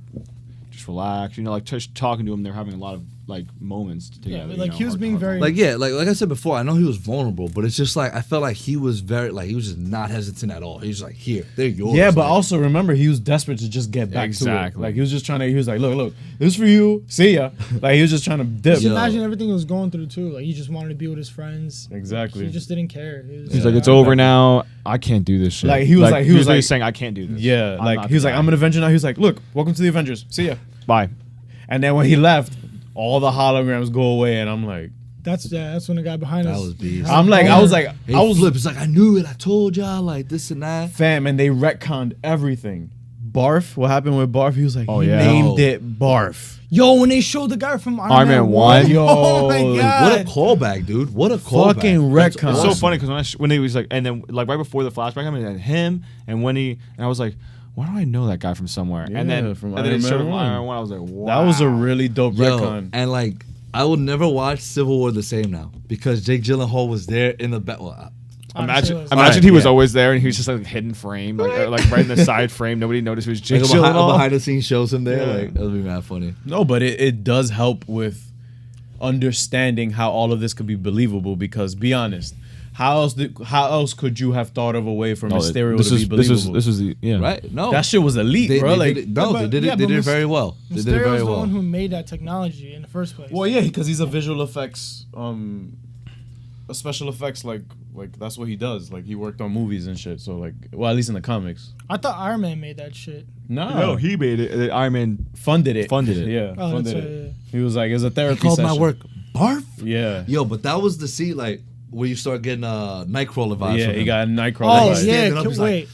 just relax, like just talking to him. They're having a lot of like moments together. Yeah, like he was being very like like I said before. I know he was vulnerable, but it's just like I felt like he was very he was just not hesitant at all. He was like, here, they're yours. Yeah, but also remember he was desperate to just get back to it. Like he was just trying to. He was like, look, this is for you. See ya. Like he was just trying to dip. Just imagine everything he was going through too. Like he just wanted to be with his friends. Exactly. He just didn't care. He's like, it's over now. I can't do this shit. Like he was like saying, I can't do this. Yeah, like he was like, I'm an Avenger now. He was like, look, welcome to the Avengers. See ya. Bye. And then when he left, all the holograms go away, and I'm like, That's when the guy behind us. That was beast. I was like, I was flip. It's like, I knew it. I told y'all, like this and that. Fam, and they retconned everything. Barf. What happened with Barf? He was like, named it Barf. Yo, when they showed the guy from Iron Man 1. Yo, oh my God. What a callback, dude. What a callback. Fucking retcon. It's so funny because when he was like, and then like right before the flashback, I mean, him and I was like, why do I know that guy from somewhere? Yeah, and then from it showed Iron Man Iron Man 1. I was like, wow. That was a really dope retcon. And like, I will never watch Civil War the same now because Jake Gyllenhaal was there in the battle. Imagine he was always there and he was just like hidden frame, like right in the side frame. Nobody noticed it was Jake Gyllenhaal. Behind the scenes shows him there. Like that would be mad funny. No, but it does help with understanding how all of this could be believable. Because be honest, how else could you have thought of a way for Mysterio to be believable? This was the right. No, that shit was elite, bro. They did it very well. They did it very well. The one who made that technology in the first place. Well, yeah, because he's a visual effects, a special effects like that's what he does. Like he worked on movies and shit. So like, well, at least in the comics. I thought Iron Man made that shit. No, he made it. Iron Man funded it. Yeah, funded it. He was like, it was a therapy. He called session. my work barf. Yeah, yo, but that was the scene like where you start getting Nightcrawler vibes. Yeah, he got Nightcrawler. Oh yeah, wait.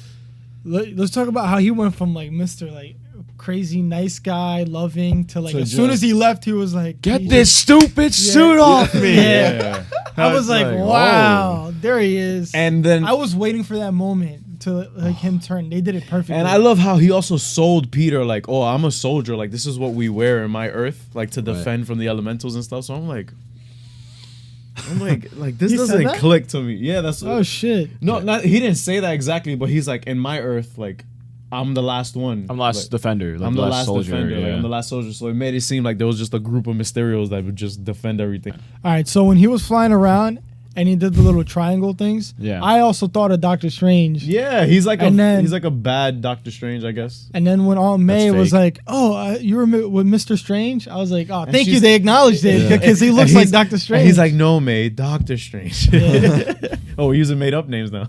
Let's talk about how he went from like Mr. like crazy nice guy, loving to like as soon as he left, he was like, "Get this stupid suit off me!" Yeah. I was like, wow, there he is. And then I was waiting for that moment to like him turn. They did it perfectly. And I love how he also sold Peter like, oh, I'm a soldier. Like this is what we wear in my Earth, like to defend from the elementals and stuff. So I'm like this doesn't click to me. Yeah, that's shit. No, he didn't say that exactly, but he's like, in my Earth, like I'm the last one. I'm the last defender. Like I'm the last soldier. defender. Yeah. Like, I'm the last soldier. So it made it seem like there was just a group of Mysterios that would just defend everything. All right, so when he was flying around and he did the little triangle things, I also thought of Doctor Strange. Yeah, he's like a bad Doctor Strange, I guess. And then when Aunt May was like, "Oh, you were with Mr. Strange," I was like, "Oh, thank you." They acknowledged it because he looks like Doctor Strange. And he's like, "No, May, Doctor Strange." Oh, we're using made up names now.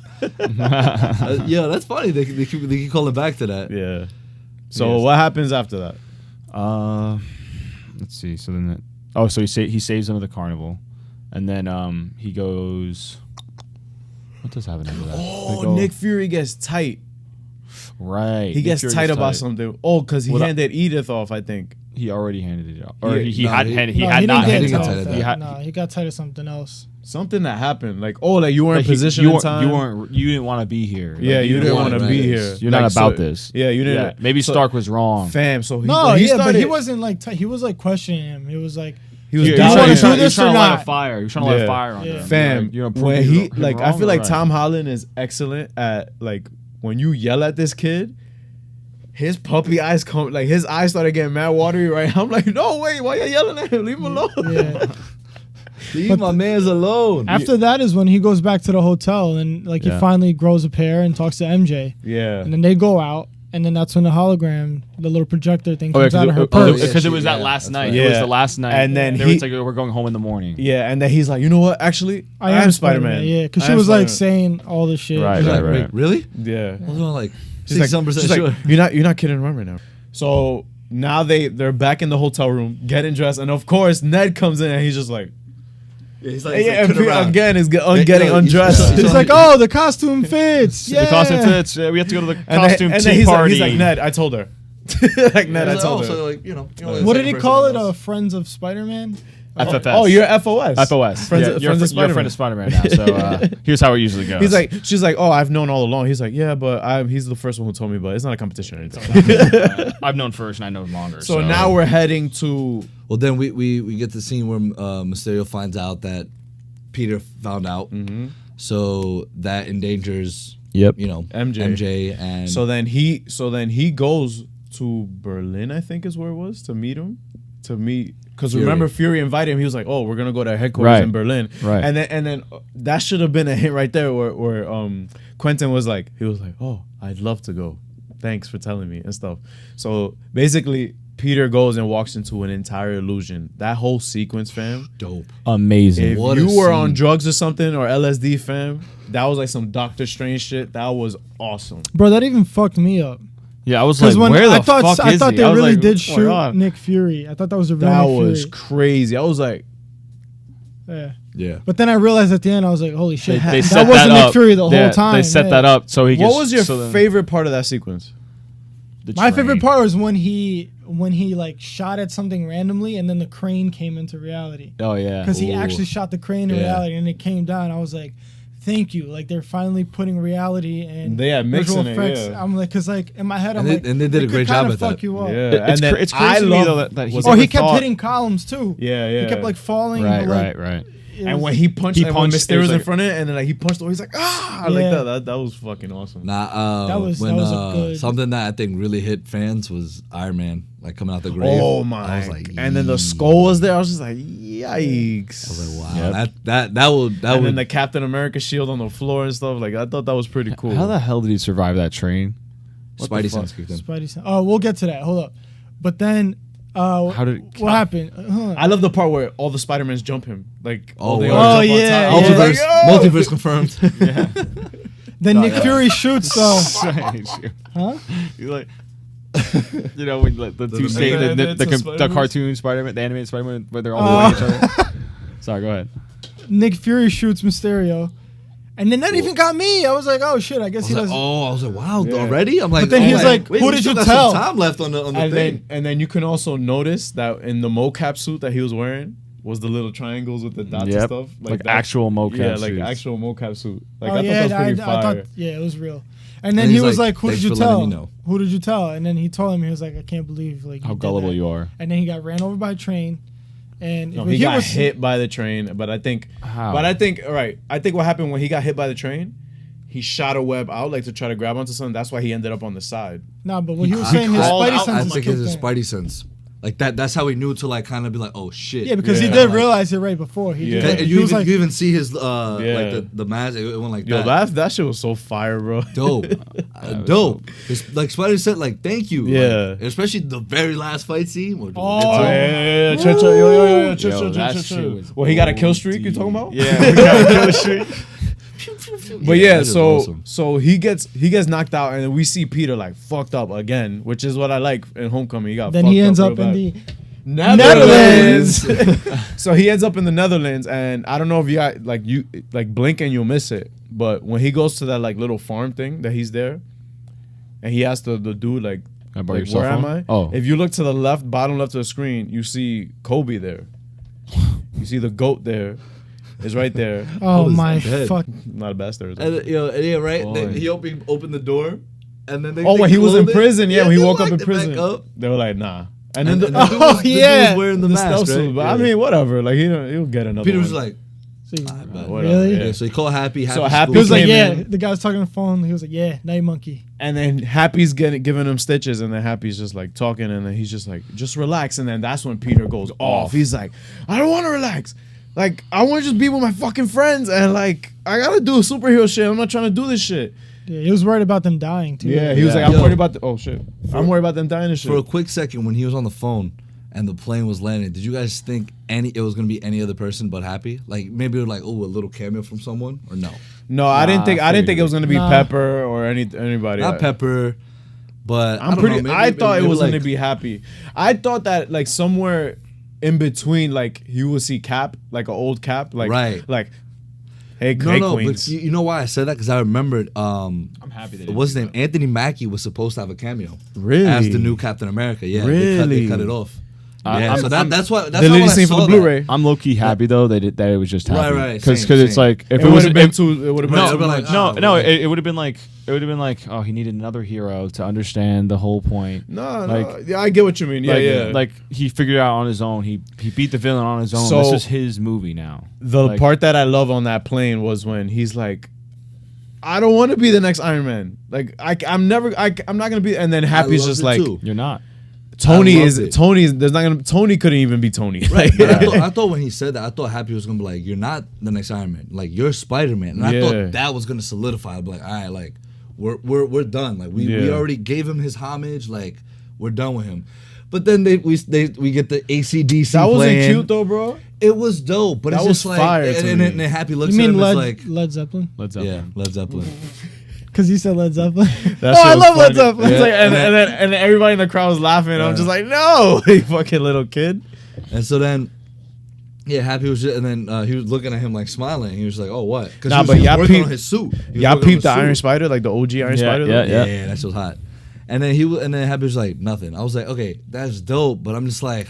Yeah, that's funny. They keep calling back to that. Yeah. So what happens after that? Let's see. So then, so he saves them at the carnival, and then he goes. What does happen after that? Oh, Nick Fury gets tight. Right. He gets tight about something. Oh, because he handed Edith off, I think. He already handed it off. Or he got tight of something else. Something that happened. Like, you weren't in position in time. You didn't want to be here. Yeah, you didn't want to be here. You're not about this. Yeah, you didn't. Yeah, maybe Stark was wrong. Fam, so but he wasn't like he was like questioning him. He was like he was trying to light a fire. He was trying to light a fire on him. Fam, when he like I feel like Tom Holland is excellent at like when you yell at this kid, his puppy eyes come like his eyes started getting mad watery, right? I'm like, no, wait, why you yelling at him? Leave him alone. Yeah. Leave my man's alone. After that is when he goes back to the hotel and like he finally grows a pair and talks to MJ. Yeah. And then they go out. And then that's when the hologram, the little projector thing comes out of her purse. Because it was that last night. Yeah. It was the last night. And then it's like, we're going home in the morning. Yeah, and then he's like, you know what? Actually, I am Spider-Man. Yeah, because she was like saying all this shit. Right. Wait, really? Yeah. I was like, she's like, sure. You're not kidding around right now. So now they're back in the hotel room, getting dressed, and of course Ned comes in and he's just like, again is getting undressed. He's like, oh, the costume fits. Yeah. The costume fits. We have to go to the costume tea party. Like, he's like, Ned, I told her. I told her. Like, what did he call it? Friends of Spider-Man? FFS. Oh, you're FOS. FOS. You're a friend of Spider-Man now. So here's how it usually goes. She's like, oh, I've known all along. He's like, yeah, but he's the first one who told me, but it's not a competition or anything. I've known first and I know longer. So now we're heading to. Well, then we get the scene where Mysterio finds out that Peter found out. Mm-hmm. So that endangers, MJ and. So then he goes to Berlin, I think is where it was, to meet him. Because remember, Fury invited him. He was like, "Oh, we're gonna go to headquarters in Berlin." Right. And then that should have been a hint right there, where Quentin was like, "Oh, I'd love to go. Thanks for telling me and stuff." So basically, Peter goes and walks into an entire illusion. That whole sequence, fam, dope, amazing. If you were on drugs or something or LSD, fam, that was like some Doctor Strange shit. That was awesome, bro. That even fucked me up. Yeah, I was like, where the fuck is he? I thought they really did shoot Nick Fury. I thought that was a real That was crazy. I was like, Yeah. But then I realized at the end, I was like, holy shit, They that set wasn't that Nick Fury the whole time. They set that up so he. What was your favorite part of that sequence? My favorite part was when he like shot at something randomly and then the crane came into reality. Oh yeah, because he actually shot the crane in reality and it came down. I was like, thank you. Like they're finally putting reality and visual effects. Yeah. I'm like, because like in my head, I'm like, and they did a great job at that. You up. Yeah, it's crazy to me though that he kept hitting columns too. Yeah. He kept like falling. Right. And when he punched, when Mysterio's in front of it, and then like he punched, he's like, ah, like that was fucking awesome. That was a good something that I think really hit fans was Iron Man, like coming out the grave. Oh my! I was like, and then the skull was there. I was just like, yikes! I was like, wow, that would. And then the Captain America shield on the floor and stuff. Like I thought that was pretty cool. How the hell did he survive that train? Spidey sense kicked in. Spidey sense. Oh, we'll get to that. Hold up. But then. What happened? I love the part where all the Spider-Mans jump him. Like, multiverse confirmed. Then Nick Fury shoots. Huh? You're like, you know, when like, the two same the cartoon Spider-Man, the animated Spider-Man, where they're all each other. Sorry, go ahead. Nick Fury shoots Mysterio. And then that even got me. I was like, "Oh shit!" I guess he doesn't. I was like, "Wow, already?" I'm like, but then he was like, "Who did you tell?" Some time left on the thing. And then you can also notice that in the mocap suit that he was wearing was the little triangles with the dots and stuff, like actual mocap. Yeah, suits. like actual mocap suit. Like I thought that was pretty fire. I thought, it was real. And then he was like, "Who did you tell? Who did you tell?" And then he told him, he was like, "I can't believe like how gullible you are." And then he got ran over by a train. And he got hit by the train, but I think all right. I think what happened when he got hit by the train. He shot a web out like to try to grab onto something. That's why he ended up on the side. No, but what he was saying, his Spidey sense. I think it's his Spidey sense. Like that's how he knew to like kind of be like, oh shit. Yeah, because he did realize it right before. He did. You even see his like the mask. It went like that. That shit was so fire, bro. Dope, dope. It's like Spider said, like thank you. Yeah, like, especially the very last fight scene. Yeah. Well, he got a kill streak. You talking about? Yeah, he got a kill streak. But so he gets knocked out, and we see Peter like fucked up again, which is what I like in Homecoming. He got then fucked he ends up in the Netherlands. So he ends up in the Netherlands, and I don't know if you got you blink and you'll miss it, but when he goes to that like little farm thing that he's there, and he asks the dude like where am I? Oh, if you look to the left, bottom left of the screen, you see Kobe there. You see the goat there. Is right there. Oh my fuck! Not a bastard. Right. He opened the door, and then when he was in prison, when he woke up in prison, they were like, nah. And then the dude was wearing the mask, right? But I mean, whatever. Like he'll get another. Peter was like, really? Yeah. So he called Happy. So Happy was like, the guy was talking on the phone. He was like, night monkey. And then Happy's giving him stitches, and then Happy's just like talking, and then he's just like, just relax. And then that's when Peter goes off. He's like, I don't want to relax. Like, I want to just be with my fucking friends, and like, I gotta do superhero shit. I'm not trying to do this shit. Yeah, he was worried about them dying too. Yeah, he was like, I'm worried about I'm worried about them dying and shit. For a quick second, when he was on the phone and the plane was landing, did you guys think it was gonna be any other person but Happy? Like maybe like a little cameo from someone or no? No, I didn't think it was gonna be Pepper or anybody. Not Pepper, but I thought it was gonna be Happy. I thought that like somewhere in between, like you will see Cap, like an old Cap, like hey, Queens. But you know why I said that? Because I remembered. I'm happy that what's his name? Anthony Mackie was supposed to have a cameo. Really? As the new Captain America. Yeah. Really? They cut it off. So that's why. That's deleted scene from the Blu-ray. I'm low key happy though that it was just Happy. Right. Because it's like if it would have been too. It would have been like it would have been like oh he needed another hero to understand the whole point. No. Yeah, I get what you mean. Yeah. Like he figured it out on his own. He beat the villain on his own. So, this is his movie now. The part that I love on that plane was when he's like, I don't want to be the next Iron Man. Like I'm not gonna be. And then Happy's just like, you're not. Tony couldn't even be Tony. Right. I thought when he said that, I thought Happy was gonna be like, you're not the next Iron Man. Like you're Spider-Man. And I thought that was gonna solidify. I'd be like, all right, like we're done. Like we already gave him his homage. Like we're done with him. But then we get the AC/DC. That wasn't cute though, bro. It was dope, but it's just like fire. And then Happy looks at him like Led Zeppelin. Yeah, Led Zeppelin. Because he said Led Zeppelin. I love Led Zeppelin. It's like, and then everybody in the crowd was laughing. I'm just like, no, you fucking little kid. And so then Yeah, Happy was just, and then he was looking at him like smiling. He was like, "Oh, what?" Because but he was working peep, on his suit. Y'all peeped the Iron Spider, like the OG Iron Spider. Yeah, that shit was hot. And then Happy was like nothing. I was like, okay, that's dope, but I'm just like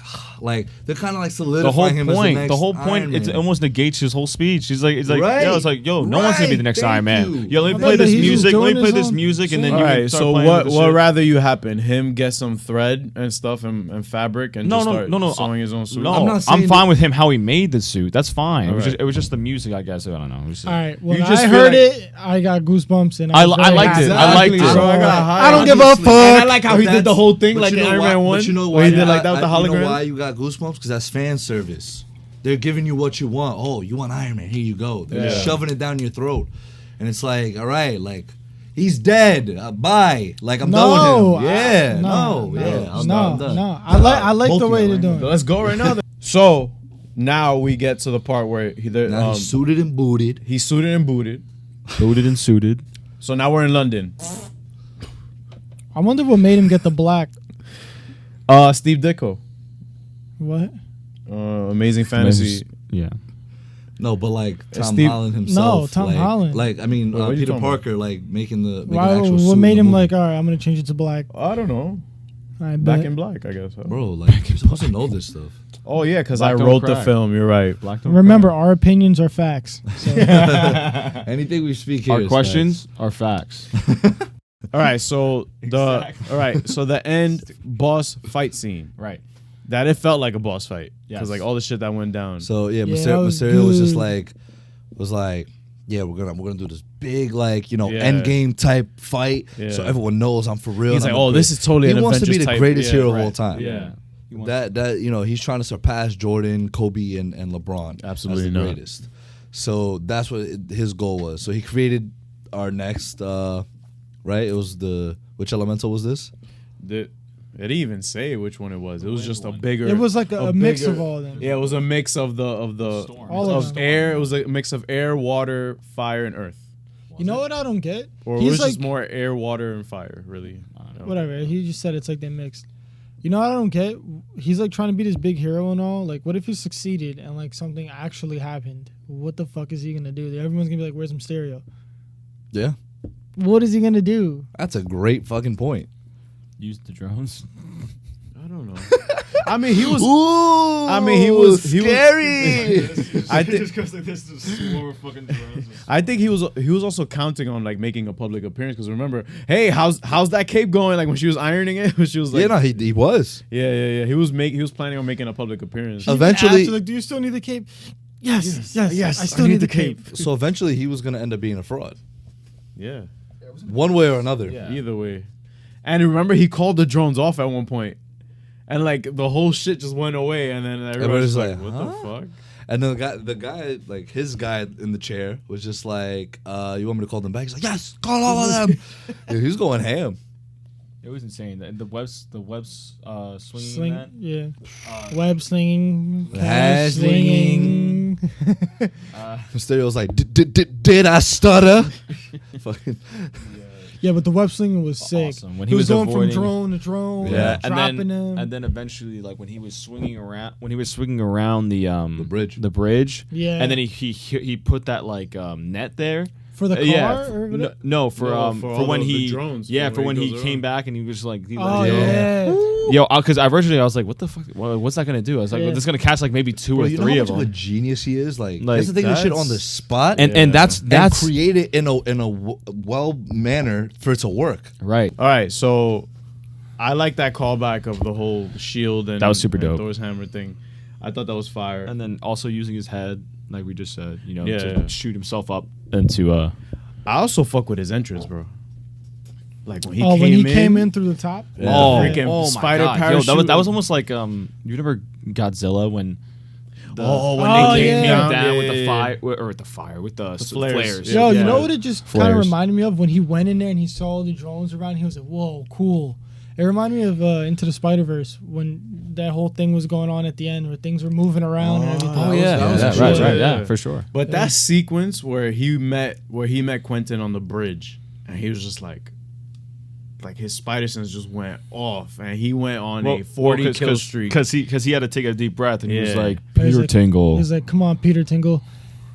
they're kind of like solidifying him as the next The whole point, Iron it Man. almost negates his whole speech. He's like, Right. yo, it's like, yo, no one's gonna be the next Thank Iron Man. you. Yo, let me I play thought this he was music. Let doing me play his this own music, and then All you right. can start So playing what? with the What shit. rather you happen? Him get some thread and stuff and fabric and just start sewing his own suit. No, I'm not saying I'm fine with him how he made the suit. That's fine. Alright. It was just the music, I guess. I don't know. It was just- All right. When You just I feel heard like- it, I got goosebumps and I was liked very it. happy. I liked it. So, Bro, I got high. I don't give a Obviously. fuck. And I like how he did the whole thing, But like you in know Iron why- Man 1. But you know where why? he did like that with the You know hologram. why you got goosebumps? Because that's fan service. They're giving you what you want. Oh, you want Iron Man? Here you go. They're just shoving it down your throat, and it's like, all right, like he's dead. Bye. Like I'm done with him. Yeah. I'm done. No. I like Both the of way y'all they're right doing. now. it. Let's go right now. Then. So now we get to the part where Now he's suited and booted. he's suited and booted. booted and suited. So now we're in London. I wonder what made him get the black. Steve Ditko, What? Amazing Fantasy. Yeah. No, but like Tom Steve- Holland himself. No, Tom like, Holland. Like I mean, Wait, what are you Peter talking about? Parker, like making the Why, actual what suit made in the him movie. like, all right, I'm gonna change it to black. I don't know. I Back bet. in Black, I guess. Huh? Bro, like you're supposed to know this stuff. Oh yeah, because Black I don't wrote the crack. film. You're right. Black don't Remember, crack. our opinions are facts. So, Anything we speak here, Our is questions are facts. All right, so the end boss fight scene. Right. That it felt like a boss fight because Yes. like all the shit that went down. So yeah, Yeah, that was Mysterio was just good. like, yeah, we're gonna do this big like Yeah. end game type fight, so Yeah. everyone knows I'm for real. He's and like, I'm oh, a this great-" is totally He an wants to be Avengers the type- greatest yeah, hero of right. all time. Yeah. That he's trying to surpass Jordan, Kobe, and LeBron. Absolutely as the not. greatest. So that's what his goal was. So he created our next, right? It was which elemental was this? It didn't even say which one it was. It was just a bigger. it was like a mix bigger- of all of them. Yeah, it was a mix of the Storm. All of them. air. It was a mix of air, water, fire, and earth. You know what I don't get? Or it He's was like, just more air, water, and fire. Really. whatever. He just said it's like they mixed. You know what I don't get? He's like trying to be this big hero and all. Like, what if he succeeded and like something actually happened? What the fuck is he gonna do? Everyone's gonna be like, "Where's Mysterio?" Yeah, What is he gonna do? that's a great fucking point. Use the drones. I don't know. I mean, he was. Ooh, I mean, he was scary. I think. because like this is swarm of fucking drones. I think he was also counting on like making a public appearance because remember, hey, how's that cape going? Like when she was ironing it, when she was like, Yeah, no, he was. yeah. He was planning on making a public appearance. Of- Eventually- Asked, like, do you still need the cape? Yes. I still need the cape. So eventually, he was gonna end up being a fraud, Yeah. one way or another. Yeah. Either way. And remember, he called the drones off at one point, and like the whole shit just went away, and then everybody's Everybody's like, like, "What the huh?" fuck?" And then the guy, like his guy in the chair, was just like, "You want me to call them back?" He's like, "Yes, call all of them." Dude, he's going ham. It was insane. The webs swinging. Sling, That. yeah. Web slinging, Hash cash slinging. Mysterio's like, "Did I stutter?" Fucking Yeah, but the web slinging was sick. Awesome. When he was going avoiding- from drone to drone, Yeah. dropping them. and then eventually, like when he was swinging around the bridge. Yeah. and then he put that like net there. For the car? Yeah, or no, whatever? no, for all when the he drones, yeah, for for when when he he goes came around. back and he was like, Oh, yeah. yo, because originally I was like, what the fuck? What's that gonna do? I was like, Yeah. this is gonna catch like maybe two Bro, or you know three how of much of a them, genius he is. Like, Like, he has to think of this shit that's- on the spot and Yeah. that's create it in a well manner for it to work. right. All right, so I like that callback of the whole shield and That was super and dope. Thor's hammer thing. I thought that was fire. And then also using his head, like we just said, Yeah, to yeah. shoot himself up into I also fuck with his entrance, bro. Like when he Oh, came when he in, came in through the top? Yeah. oh, freaking oh my spider God. Yo, parachute. that was almost like you remember Godzilla when when Oh, they came yeah. down with yeah, the yeah. fire with the fire with the flares. flares. Yeah. Yo, you know what it just kind of Flares. reminded me of? When he went in there and he saw the drones around, he was like, whoa, cool. It reminded me of Into the Spider-Verse when that whole thing was going on at the end where things were moving around and everything. Oh That yeah, was yeah, cool. right, Yeah. yeah, for sure. But that sequence where he met Quentin on the bridge, and he was just like like his spider sense just went off, and he went on a 40 kill streak because he had to take a deep breath, and he was like, Peter Tingle. He was like, come on, Peter Tingle.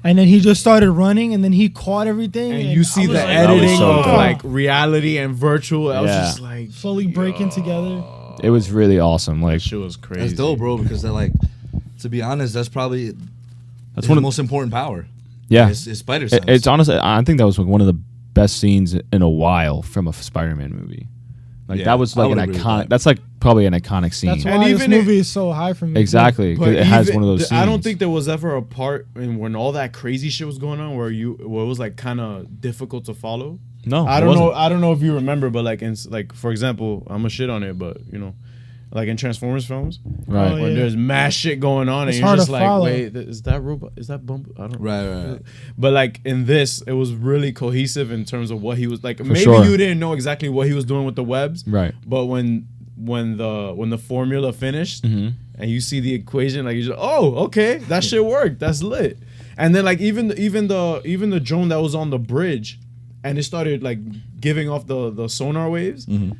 And then he just started running, and then he caught everything. And you see the editing of like reality and virtual. I was just like slowly breaking together. It was really awesome. Like, that shit was crazy. That's dope, bro. Because they're like, to be honest, that's probably one of the most important power. Yeah, is spider sense. It's honestly, I think that was like one of the best scenes in a while from a Spider-Man movie. Like that was like an iconic. That's like probably an iconic scene. That's why this movie is so high for me. Exactly, because it has one of those scenes. I don't think there was ever a part when all that crazy shit was going on where it was like kind of difficult to follow. No, I don't know. I don't know if you remember, but like for example, I'm a shit on it, but you know, like in Transformers films, right? When there's mass shit going on, it's and you're just like, follow. wait, is that robot? Is that Bump? I don't. Right. But like in this, it was really cohesive in terms of what he was like. Maybe sure. you didn't know exactly what he was doing with the webs, right? But when the formula finished mm-hmm. and you see the equation, like you just, oh, okay, that shit worked. That's lit. And then like even the drone that was on the bridge, and it started like giving off the sonar waves, mm-hmm.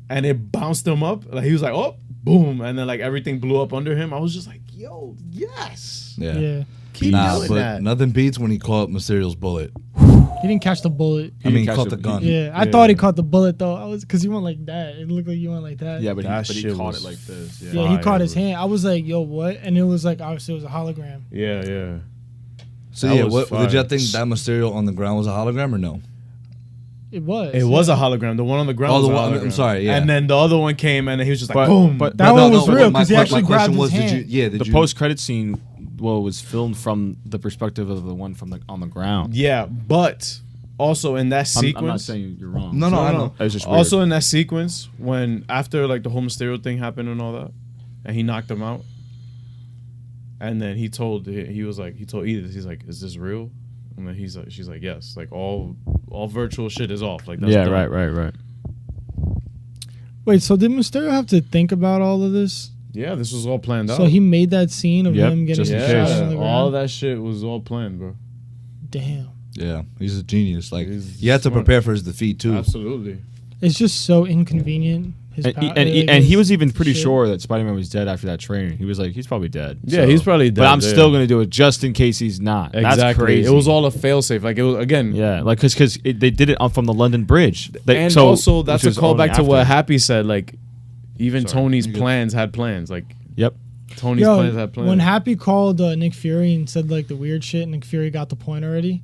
and it bounced him up. Like he was like, oh, boom, and then like everything blew up under him. I was just like, yo, yes, yeah. Keep doing that. Nothing beats when he caught Mysterio's bullet. He didn't catch the bullet. He caught the gun. Yeah, I thought he caught the bullet though. Because he went like that. It looked like he went like that. Yeah, but he caught it like this. Yeah, he caught his hand. I was like, yo, what? And it was like, obviously, it was a hologram. Yeah. So what did y'all think that Mysterio on the ground was a hologram or no? It was. It was a hologram. The one on the ground was a hologram. I'm sorry, yeah. And then the other one came, and he was just like, boom. But that one was real because he actually grabbed his hand. The post-credit scene, was filmed from the perspective of the one on the ground. Yeah, but also in that sequence, I'm not saying you're wrong. No, I know. It was just weird. Also in that sequence, when after like the whole Mysterio thing happened and all that, and he knocked him out, and then he told Edith, he's like, is this real? And then she's like, yes, like all virtual shit is off. Like that's done. Right. Wait, so did Mysterio have to think about all of this? Yeah, this was all planned out. So he made that scene of him getting shot on the ground? All of that shit was all planned, bro. Damn. Yeah, he's a genius. Like He's had to prepare for his defeat too. Absolutely. It's just so inconvenient. And he was even pretty sure that Spider-Man was dead after that training. He was like, he's probably dead. Yeah, he's probably dead. But I'm still going to do it just in case he's not. Exactly. That's crazy. It was all a failsafe. Like, it was, again. Yeah, like, because they did it from the London Bridge. Also, that's a callback to what Happy said. Like, even Tony's plans had plans. Like, yep. Tony's plans had plans. When Happy called Nick Fury and said, like, the weird shit, Nick Fury got the point already.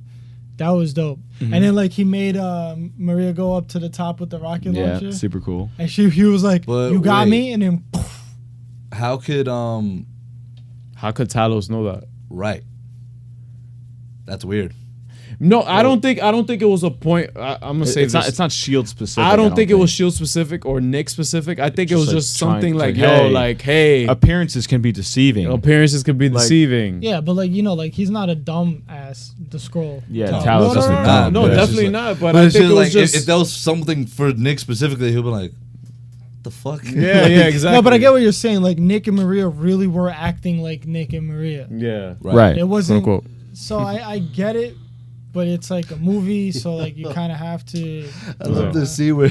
That was dope. Mm-hmm. And then, like, he made Maria go up to the top with the rocket launcher. Yeah, super cool. And he was like, you got me? And then, poof. How could Talos know that? Right. That's weird. No, I don't think it was a point. I'm gonna say it's not Shield specific. I don't think it was Shield specific or Nick specific. I think it was just something like, hey, appearances can be deceiving. Appearances can be deceiving. Yeah, but like, you know, like, he's not a dumb ass. The Scroll. Yeah, Talos isn't dumb. No, definitely not. But I think it was just if that was something for Nick specifically, he'll be like, the fuck? Yeah, exactly. No, but I get what you're saying. Like, Nick and Maria really were acting like Nick and Maria. Yeah, right. It wasn't. Quote, unquote. So I get it, but it's like a movie, so like you kind of have to. I love to see where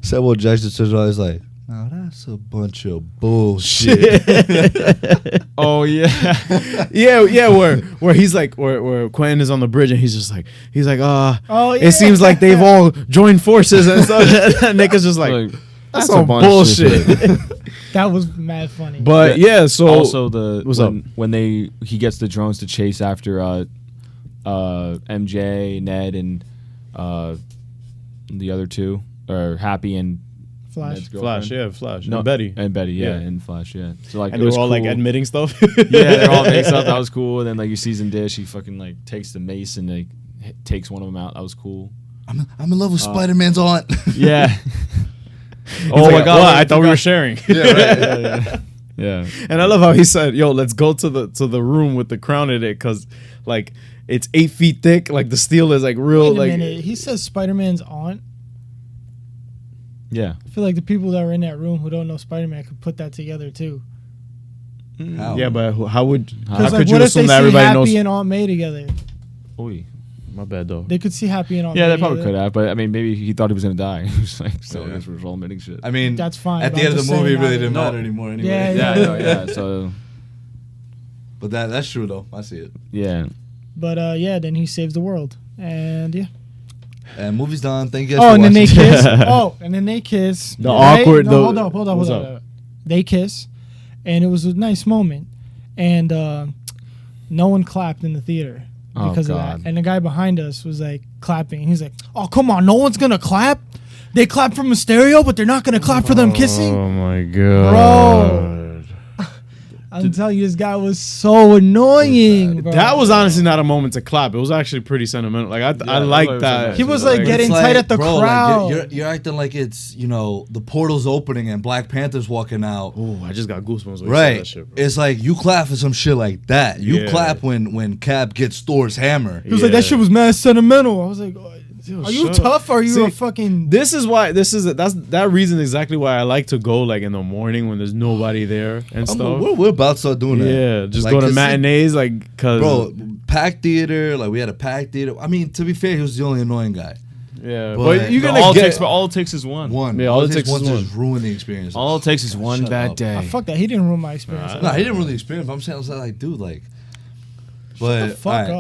Samuel Jackson says, "I was like, oh, that's a bunch of bullshit." Oh yeah, yeah. Where he's like, where Quentin is on the bridge and he's like, oh yeah. It seems like they've all joined forces and stuff. And Nick is just like that's some bullshit. That was mad funny. But yeah, so also when he gets the drones to chase after MJ, Ned, and the other two, or Happy and Flash. Flash. No, and Betty. And Flash, yeah. So like, and they were all like admitting stuff. Yeah, they're all admitting stuff. That was cool. And then like you see Zendaya, she fucking like takes the mace and like takes one of them out. That was cool. I'm in love with Spider-Man's aunt. Yeah. Oh my god! I thought we were sharing. Yeah, right. Yeah. And I love how he said, "Yo, let's go to the room with the crown in it, because like it's 8 feet thick. Like the steel is like real." Wait a minute. He says Spider-Man's aunt. Yeah. I feel like the people that were in that room who don't know Spider-Man could put that together too. How? Yeah, but how could like, you what if assume they that see everybody Happy knows? and Aunt May together? Oy. My bad though. They could see Happy and all. Yeah, they probably could have, but I mean, maybe he thought he was gonna die. He was like, so I guess we're all admitting shit. I mean, that's fine. At the end of the movie, it really didn't matter anymore. Anyway. Yeah. So, but that's true though. I see it. Yeah. But then he saves the world, and yeah. And movie's done. Thank you. And then they kiss. And then they kiss. The awkward. Hold up. They kiss, and it was a nice moment, and no one clapped in the theater because of that. And the guy behind us was like clapping. And he's like, "Oh, come on, no one's gonna clap. They clap from a stereo, but they're not gonna clap for them kissing." Oh my god, bro! I'm telling you, this guy was so annoying. Bro. That was honestly not a moment to clap. It was actually pretty sentimental. Like I like that. He was like getting tight at the crowd. Like, you're acting like it's the portal's opening and Black Panther's walking out. Oh, I just got goosebumps when right. You said that shit, bro. It's like you clap for some shit like that. You clap when Cap gets Thor's hammer. He was like, that shit was mad sentimental. I was like, are you tough or are you a fucking... That's that reason exactly why I like to go like in the morning when there's nobody there and stuff. We're about to start doing that. Yeah, just go to matinees cause... Bro, packed theater, we had a packed theater. I mean, to be fair, he was the only annoying guy. Yeah, but you're gonna all it takes is one. Yeah, all it takes is one. Ruin the experience. All it takes is one bad day. Fuck that. He didn't ruin my experience. No, he didn't ruin the experience. But I'm saying, I was like, dude, like... But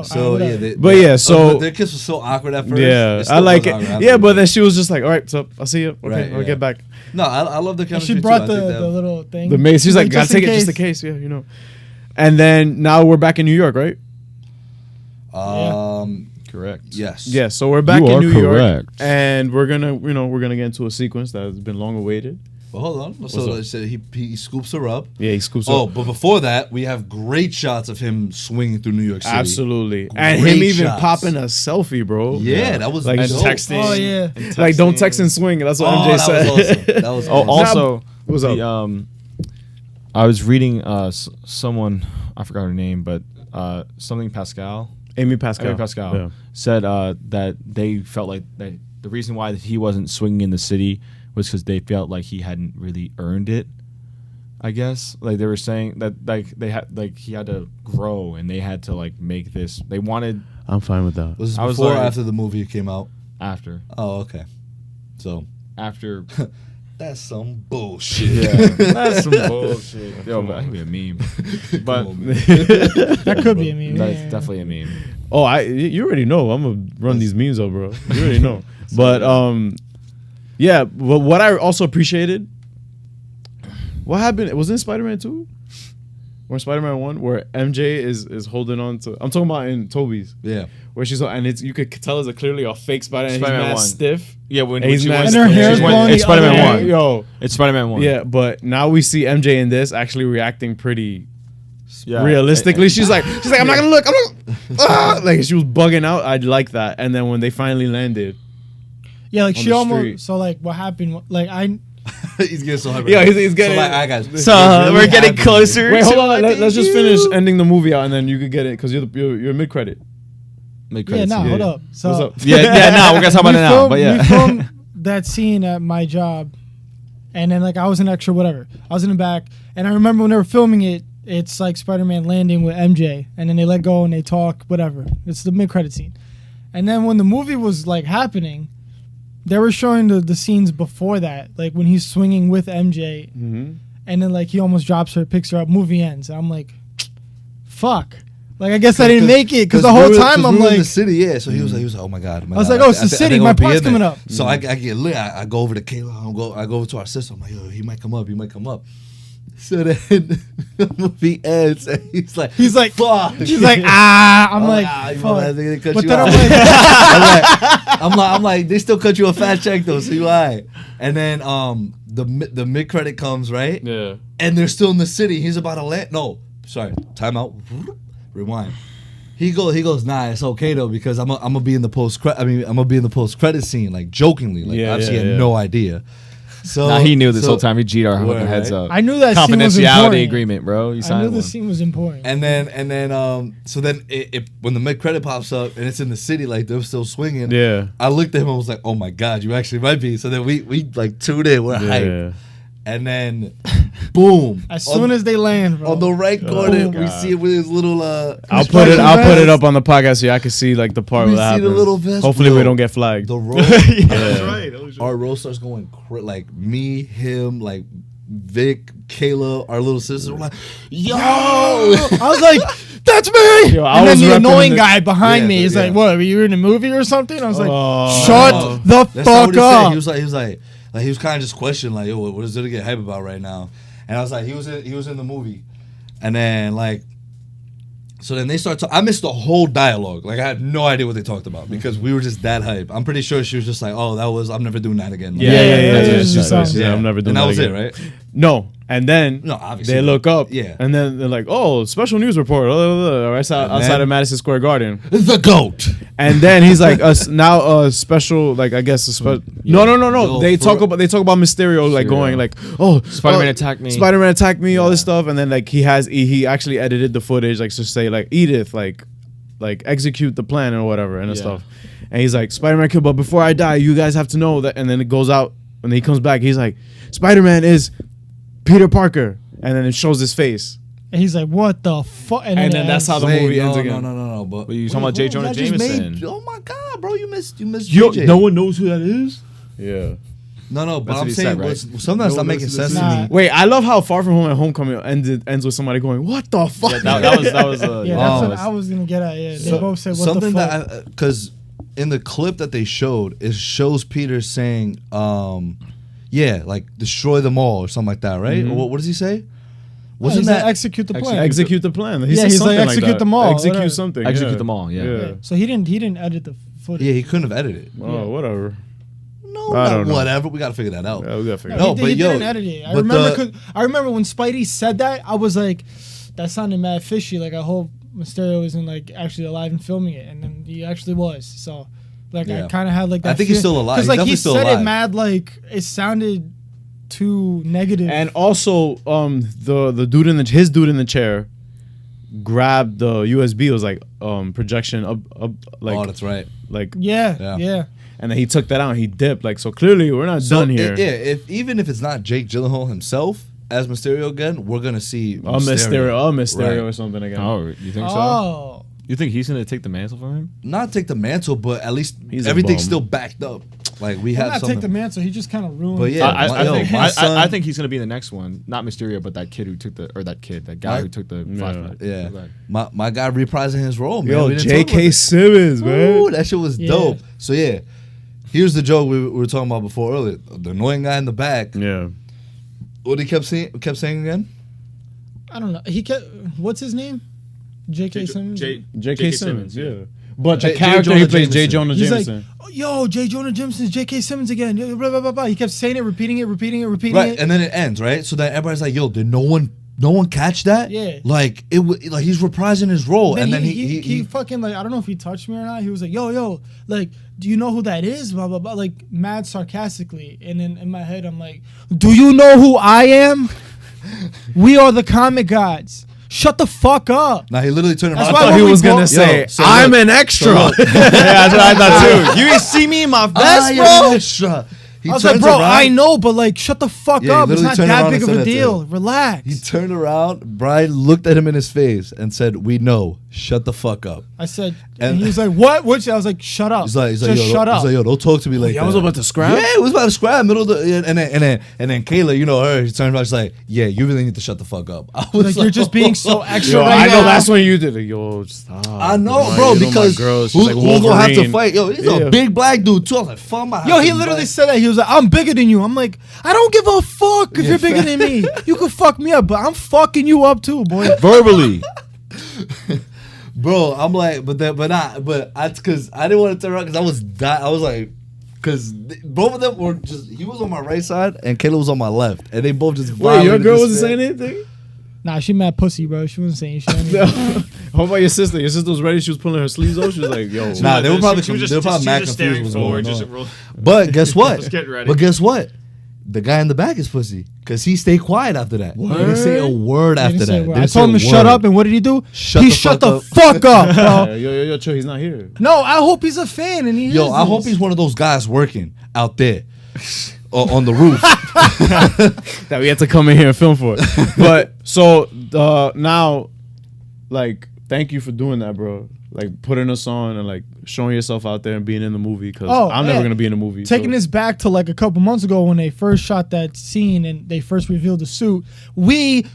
so their kiss was so awkward at first. Yeah, I like it. Yeah, but then she was just like, "All right, so I'll see you. Okay, I'll get back." No, I love the chemistry. She brought the little thing. The mace. She's like, "Gotta take it just in case." Yeah, And then now we're back in New York, right? Correct. Yes. Yeah. So we're back in New York, and we're gonna get into a sequence that has been long awaited. Well, hold on. So he scoops her up. Yeah, he scoops her up. Oh, but before that, we have great shots of him swinging through New York City. Absolutely. And him even popping a selfie, bro. Yeah, that was like texting. Oh, yeah. Like, don't text and swing. That's what MJ said. That was awesome. Also, what's up? I was reading someone, I forgot her name, but something Pascal. Amy Pascal said that they felt like that the reason why he wasn't swinging in the city was because they felt like he hadn't really earned it. I guess like they were saying that he had to grow and they had to like make this. They wanted. I'm fine with that. Was this before or after the movie came out? After. Oh, okay. So after. That's some bullshit. Yeah, that's some bullshit. Yo, but that could be a meme. But that could be a meme. That's definitely a meme. Oh, you already know. I'm gonna run these memes up, bro. You already know. But yeah. But what I also appreciated, what happened? Was it in Spider-Man 2 or Spider-Man 1 where MJ is holding on to? I'm talking about in Toby's. Yeah. Where she's and you could tell it's clearly a fake Spider-Man. Spider-Man he's 1. Stiff. Yeah, when he's mad and her hair's blowing. It's Spider-Man 1. Yo, it's Spider-Man 1. Yeah, but now we see MJ in this actually reacting pretty realistically. She's like, I'm not gonna look. I'm not. Like she was bugging out. I like that. And then when they finally landed, yeah, like she almost. So like, what happened? Like he's getting so hyper. Yeah, he's getting. So like, I got. So we're getting closer. Wait, hold on. Let's just finish ending the movie out, and then you could get it because you're mid credit. Yeah, hold up. So what's up? Yeah, we're gonna talk about it now. But yeah, we filmed that scene at my job, and then like I was an extra, whatever. I was in the back, and I remember when they were filming it, it's like Spider-Man landing with MJ, and then they let go and they talk, whatever. It's the mid-credit scene, and then when the movie was like happening, they were showing the scenes before that, like when he's swinging with MJ, and then like he almost drops her, picks her up. Movie ends, and I'm like, fuck. Like I guess I didn't make it because the whole time I'm like in the city, yeah. So he was like, oh my god. I was like, oh, it's the city. My part's coming up. So I get lit. I go over to Kayla. I go over to our sister. I'm like, yo, he might come up. So then the movie ends, and he's like, fuck. She's like, I'm like, fuck. But then I'm like, they still cut you a fat check though, so you alright. And then the mid credit comes, right? Yeah. And they're still in the city. He's about to land. No, sorry, time out. Rewind. He goes, nah, it's okay though because I'm gonna be in the post credit scene, like jokingly, like obviously he had no idea. So he knew this whole time. He G'd our heads up. I knew that scene was important. Confidentiality agreement, bro. I knew the scene was important. And then so then when the mid credit pops up and it's in the city, like they're still swinging. Yeah. I looked at him and was like, oh my god, you actually might be. So then we like tuned in. We're hyped. And then, boom! As soon as they land, bro. On the right corner, we see it with his little. I'll put it up on the podcast so y'all can see like the part where that happens. The little vest. Hopefully we don't get flagged. The roll. That's right. Our roll starts going like me, him, like Vic, Kayla, our little sister. We're like, yo! I was like, that's me. Yo, and then the annoying guy behind me is like, what? Were you in a movie or something? I was like, shut the fuck up. He was like he was kind of just questioning like, yo, what is there to get hype about right now? And I was like, he was in the movie, and then like, so then they start talking. I missed the whole dialogue. Like I had no idea what they talked about because we were just that hype. I'm pretty sure she was just like, oh, I'm never doing that again. Like, I'm never doing that again. And that was it, right? No. And then obviously they look up, yeah, and then they're like, "Oh, special news report!" Outside of Madison Square Garden, the GOAT. And then he's like, now special, like I guess no. They talk about Mysterio like going like, "Oh, Spider-Man attacked me, all this stuff," and then like he actually edited the footage like to say like Edith like execute the plan or whatever and stuff, and he's like Spider-Man killed, but before I die, you guys have to know that, and then it goes out and then he comes back, he's like Spider-Man is Peter Parker, and then it shows his face, and he's like, "What the fuck?" And then that's how the movie ends again. No. But you talking about J. Jonah Jameson? Oh my god, bro, you missed. JJ. No one knows who that is. Yeah. No, but I'm saying something that's not making sense to me. Wait, I love how Far From Home and Homecoming ends with somebody going, "What the fuck?" Yeah, that was that's what I was gonna get at. Yeah, they both said, "What the fuck?" Because in the clip that they showed, it shows Peter saying, like destroy them all or something like that, right? Or what does he say? Wasn't that execute the plan? Execute the plan. He's like execute them all. Execute something. Execute them all. Yeah. So he didn't edit the footage. Yeah, he couldn't have edited it. Oh, whatever. No, whatever. We gotta figure that out. Yeah, we gotta figure it out. He didn't edit it. I remember when Spidey said that, I was like, that sounded mad fishy. Like I hope Mysterio isn't like actually alive and filming it, and then he actually was. So. Like I kind of had like that. I think he's still alive. Because like he said it mad like it sounded too negative. And also, the dude his dude in the chair grabbed the USB. It was like projection up like. Oh, that's right. Like yeah. And then he took that out and he dipped. Like so clearly we're not done here. Even if it's not Jake Gyllenhaal himself as Mysterio again, we're gonna see Mysterio or something again. Oh, you think so? You think he's gonna take the mantle from him? Not take the mantle, but at least everything's still backed up. Like we have something. Not take the mantle. He just kind of ruined. But yeah, I think he's gonna be in the next one. Not Mysterio, but that kid who took that guy who took the flashback. Yeah, my guy reprising his role, man. Yo, J.K. Simmons, man. Ooh, that shit was dope. So yeah, here's the joke we were talking about before earlier. The annoying guy in the back. Yeah. What he kept saying again? I don't know. He kept. What's his name? J.K. Simmons? J.K. Simmons, yeah. But the character he plays, J. Jonah Jameson. He's like, yo, J. Jonah Jameson's J.K. Simmons again. Blah, blah, blah, blah. He kept saying it, repeating it. Right, and then it ends, right? So then everybody's like, yo, did no one catch that? Yeah. Like, like he's reprising his role. And then he fucking, like, I don't know if he touched me or not. He was like, yo, like, do you know who that is? Blah, blah, blah. Like, mad sarcastically. And then in my head, I'm like, do you know who I am? We are the comic gods. Shut the fuck up. Nah, he literally turned around. I thought he was going to say, I'm an extra. Yeah, that's what I thought too. You didn't see me in my vest, bro? Extra. I was like, bro, I know, but like, shut the fuck up. It's not that big of a deal. Relax. He turned around. Brian looked at him in his face and said, we know. Shut the fuck up. I said, and he was like, what? Which I was like, shut up. He's like, shut up. He's like, yo, don't talk to me like that. I was about to scrap? Yeah, it was about to scrap. And then Kayla, you know her, she turned around, she's like, yeah, you really need to shut the fuck up. I was like, you're just being so extra yo, right I know now. that's when you did it. Yo, stop. I know, bro, because who's gonna have to fight? Yo, he's a big black dude too. I was like, fuck my. Yo, he literally said that. He was like, I'm bigger than you. I'm like, I don't give a fuck if you're bigger than me. You can fuck me up, but I'm fucking you up too, boy. Verbally. Bro, I'm like, because I didn't want to turn around because I was like, because both of them were just, he was on my right side and Kayla was on my left, and they both just. Wait, your girl wasn't saying anything? Nah, she mad pussy, bro. She wasn't saying shit. How about your sister? Your sister was ready. She was pulling her sleeves off. She was like, "Yo." Nah, they were probably mad confused. But guess what? Just getting ready. But guess what? The guy in the back is pussy because he stayed quiet after that. He didn't say a word after that. I told him to shut up, and what did he do? He shut the fuck up, bro. Yo, chill. He's not here. No, I hope he's a fan, and he. I hope he's one of those guys working out there on the roof that we had to come in here and film for. But so now, like, thank you for doing that, bro. Like putting us on and like showing yourself out there and being in the movie, because I'm never gonna be in a movie. Taking this back to like a couple months ago when they first shot that scene and they first revealed the suit, we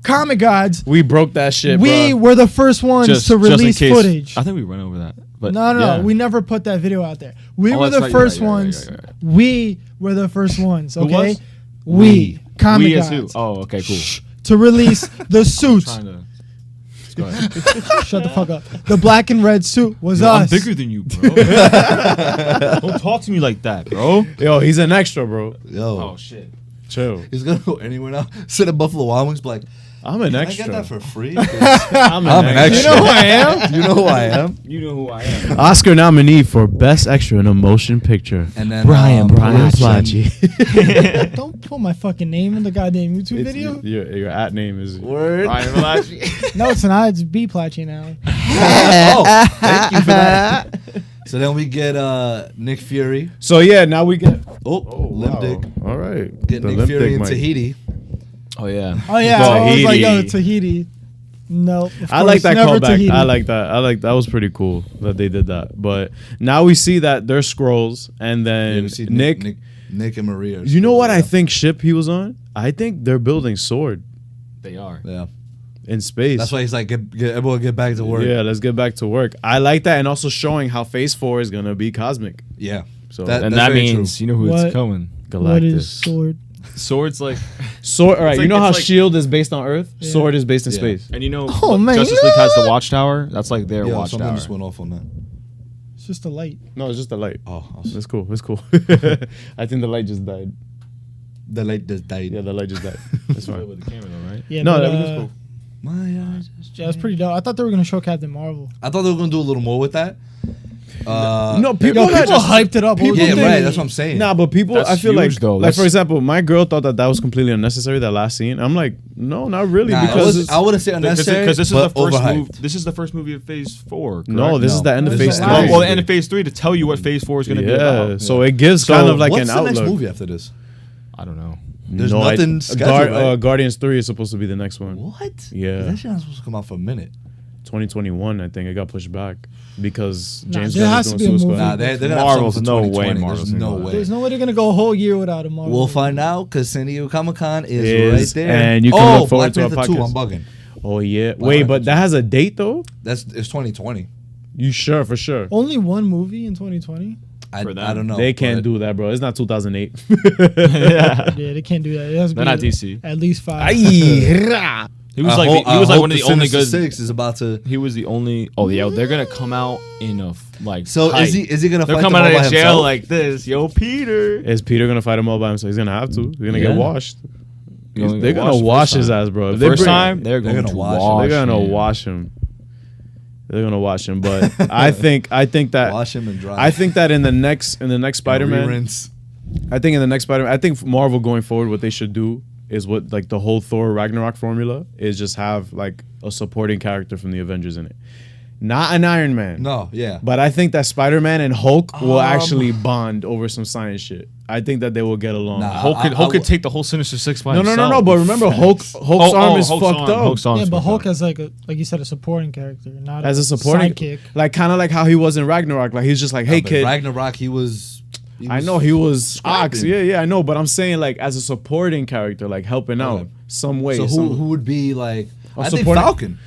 comic gods, we broke that shit. We were the first ones to release footage. I think we went over that. But no, we never put that video out there. We were the first ones. We were the first ones. Okay, we comic gods. Too. Oh, okay, cool. To release the suits. Go ahead. Shut the fuck up. The black and red suit was us. I'm bigger than you, bro. Don't talk to me like that, bro. Yo, he's an extra, bro. Yo. Oh shit. Chill. He's gonna go anywhere now. Sit at Buffalo Wild Wings, be like, I'm an extra. I get that for free? I'm an extra. You know who I am? You know who I am? You know who I am. Oscar nominee for Best Extra in a Motion Picture. And then Brian Plachi. Don't put my fucking name in the goddamn YouTube video. Your at name is Word. Brian Plachi. No, it's not. It's B Plachi now. Oh, thank you for that. So then we get Nick Fury. So yeah, now we get limp wow. dick. All right. Get Nick Fury in Tahiti. Oh yeah. Oh yeah. I was like, Tahiti. No. I like that callback. Tahiti. I like that. That was pretty cool that they did that. But now we see that they're Skrulls, and then Nick and Maria. You know what I think ship he was on? I think they're building Sword. They are. Yeah. In space. That's why he's like, everyone get back to work. Yeah, let's get back to work. I like that, and also showing how Phase 4 is gonna be cosmic. Yeah. So that means you know who it's coming. Galactus. What is Sword? Sword's like Sword. All right, you know how like, Shield is based on Earth. Yeah. Sword is based in space. And you know, Justice League has the Watchtower. That's like their Watchtower. Something just went off on that. It's just a light. No, it's just a light. Oh, awesome. It's cool. It's cool. I think the light just died. The light just died. Yeah, the light just died. That's fine. With the camera though, right? Yeah. No, everything's cool. Yeah, that's pretty dope. I thought they were gonna show Captain Marvel. I thought they were gonna do a little more with that. People hyped it up. Yeah, right. That's what I'm saying. Nah, but people, that's I feel huge, like for example, my girl thought that was completely unnecessary. That last scene, I'm like, no, not really, because I wouldn't say unnecessary because this is the first movie. This is the first movie of Phase 4. Correct? No, this is the end of Phase 3. Well, the end of Phase 3 to tell you what Phase 4 is going to be about. Yeah, so it gives kind of like an outlook. What's the next movie after this? I don't know. There's nothing scheduled, right? Guardians 3 is supposed to be the next one. What? Yeah. That shit not supposed to come out for a minute. 2021, I think it got pushed back because James Gunn is doing Suicide. Nah, they're gonna Marvel's have no something for way. 2020. Marvel's There's no way. There's no way they're gonna go a whole year without a Marvel. We'll find out because San Diego Comic-Con is right there. And you can look forward Black to Panther a 2, podcast. I'm bugging. Oh yeah. Wait, but that has a date though? It's 2020. You sure? For sure. Only one movie in 2020. I don't know. They can't do that, bro. It's not 2008. Yeah, they can't do that. It has to They're be not DC. At least 5. He was like one of the only good. 6 is about to. He was the only. Oh yeah, they're gonna come out in a like. So hype. is he gonna? They're fight coming them all out by of jail himself? like this. Yo, Peter. Is Peter gonna fight him all by himself? He's gonna have to. He's gonna get washed. They're They're gonna wash his ass, bro. The first time they're gonna wash. They're gonna wash him. They're gonna wash him, but I think that wash him and dry. I think that in the next Spider-Man, I think Marvel going forward, what they should do is what like the whole Thor Ragnarok formula is, just have like a supporting character from the Avengers in it, not an Iron Man. No, yeah. But I think that Spider-Man and Hulk will actually bond over some science shit. I think that they will get along. Nah, Hulk could take the whole Sinister Six by himself. No. But remember, Hulk's arm is fucked up. Yeah, but Hulk has like you said, a supporting character, not as a supporting sidekick. Like kind of like how he was in Ragnarok. Like he's just like, hey kid. Ragnarok, he was. I know he was Ox. Yeah, I know. But I'm saying like as a supporting character, like helping out some way. So who would be like? I think supporting- Falcon.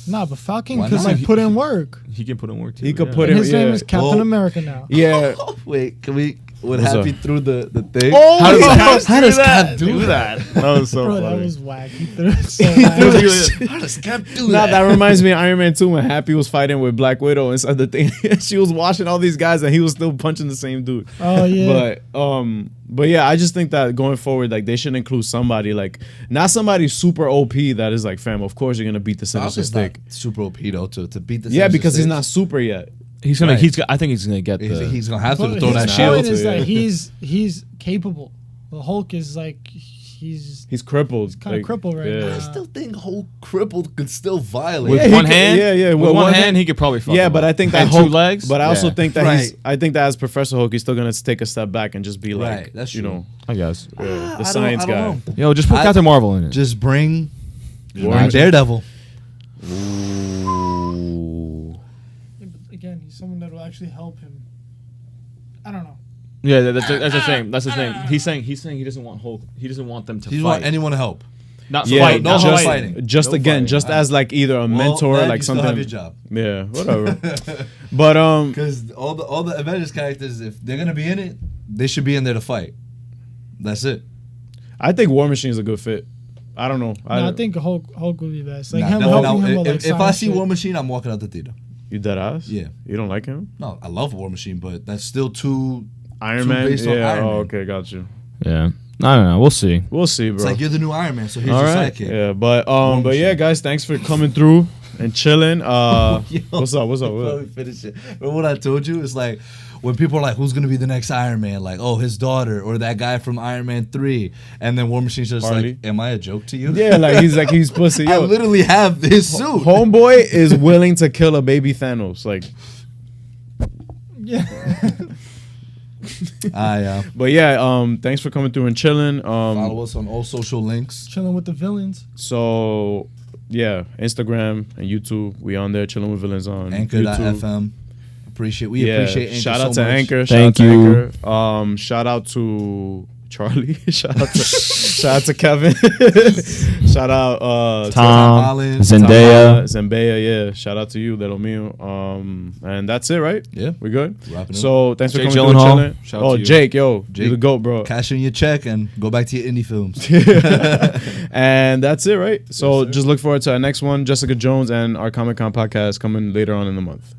Nah, but Falcon could like put in work. He can put in work too. He could yeah. put And in. his name is Captain America now. Yeah. Wait, can we? Would What's Happy up? through the thing? Oh, how does Cap do that? That was so Bro, funny. that was whack. He threw it so high. How does Cap do Nah, that? that reminds me of Iron Man 2 when Happy was fighting with Black Widow inside the thing. She was washing all these guys and he was still punching the same dude. Oh yeah. But yeah, I just think that going forward, like they should include somebody like not somebody super OP that is like, fam, of course you're gonna beat the Sinister Stick. Super OP though to beat the. Yeah, Sinister because he's Six. not super yet. He's gonna. Right. I think he's gonna get the. He's gonna have to But throw his that point shield. is yeah. that he's capable. The Hulk is like he's crippled. kind of crippled right now. I still think Hulk crippled could still violate. With one hand? With one hand, he could probably fuck him but up. I think that And Hulk, 2 legs? But I also think that Right. I think that as Professor Hulk, he's still gonna take a step back and just be like, Right, that's you true. know, I guess. the science guy. Yo, just put I- Captain Marvel in it. Just bring War Daredevil. Ooh. Yeah, but again, he's someone that will actually help him. I don't know. Yeah, that's the thing. That's the thing. He's saying he doesn't want Hulk. He doesn't want them to He doesn't fight. want anyone to help. Not Yeah, fight. no Not just fighting. fighting. Just No again, fighting. just as like either a mentor, then like you still something. have your job. Yeah, whatever. But Because all the Avengers characters, if they're gonna be in it, they should be in there to fight. That's it. I think War Machine is a good fit. I don't know. No, I think Hulk would be best. Like Nah, him definitely helping not. him with like If I science see shit. War Machine, I'm walking out the theater. You dead ass? Yeah. You don't like him? No, I love War Machine, but that's still too Iron Too Man. based on Yeah. Iron Oh, Man. okay, got you. Yeah. I don't know. We'll see. We'll see, bro. It's like you're the new Iron Man, so here's All your right. sidekick. Yeah, but yeah, Machine. guys, thanks for coming through and chilling. Yo, What's up? What's up? before we finish it, remember what I told you? It's like when people are like, "Who's gonna be the next Iron Man?" Like, "Oh, his daughter or that guy from Iron Man 3," and then War Machine's just Harley. like, "Am I a joke to you?" Yeah, like he's pussy. I Yo, literally have his suit. Homeboy is willing to kill a baby Thanos. Like, Yeah. but yeah, thanks for coming through and chilling. Follow us on all social links. Chilling with the villains. So yeah, Instagram and YouTube, we on there chilling with villains on YouTube. Anchor.fm. We appreciate Anchor shout out so to much. Anchor. Thank shout out you. to Anchor. Shout out to Charlie. shout out to Kevin. shout out Tom, Holland, Zendaya. Zendaya, yeah. Shout out to you, little mio. And that's it, right? Yeah. We good? Wrapping it So thanks for Jake coming through and Gyllenhaal. chilling. Shout out Oh, to you. Jake, yo, Jake. you the GOAT, bro. Cash in your check and go back to your indie films. And that's it, right? So Yes, sir. just look forward to our next one, Jessica Jones and our Comic-Con podcast coming later on in the month.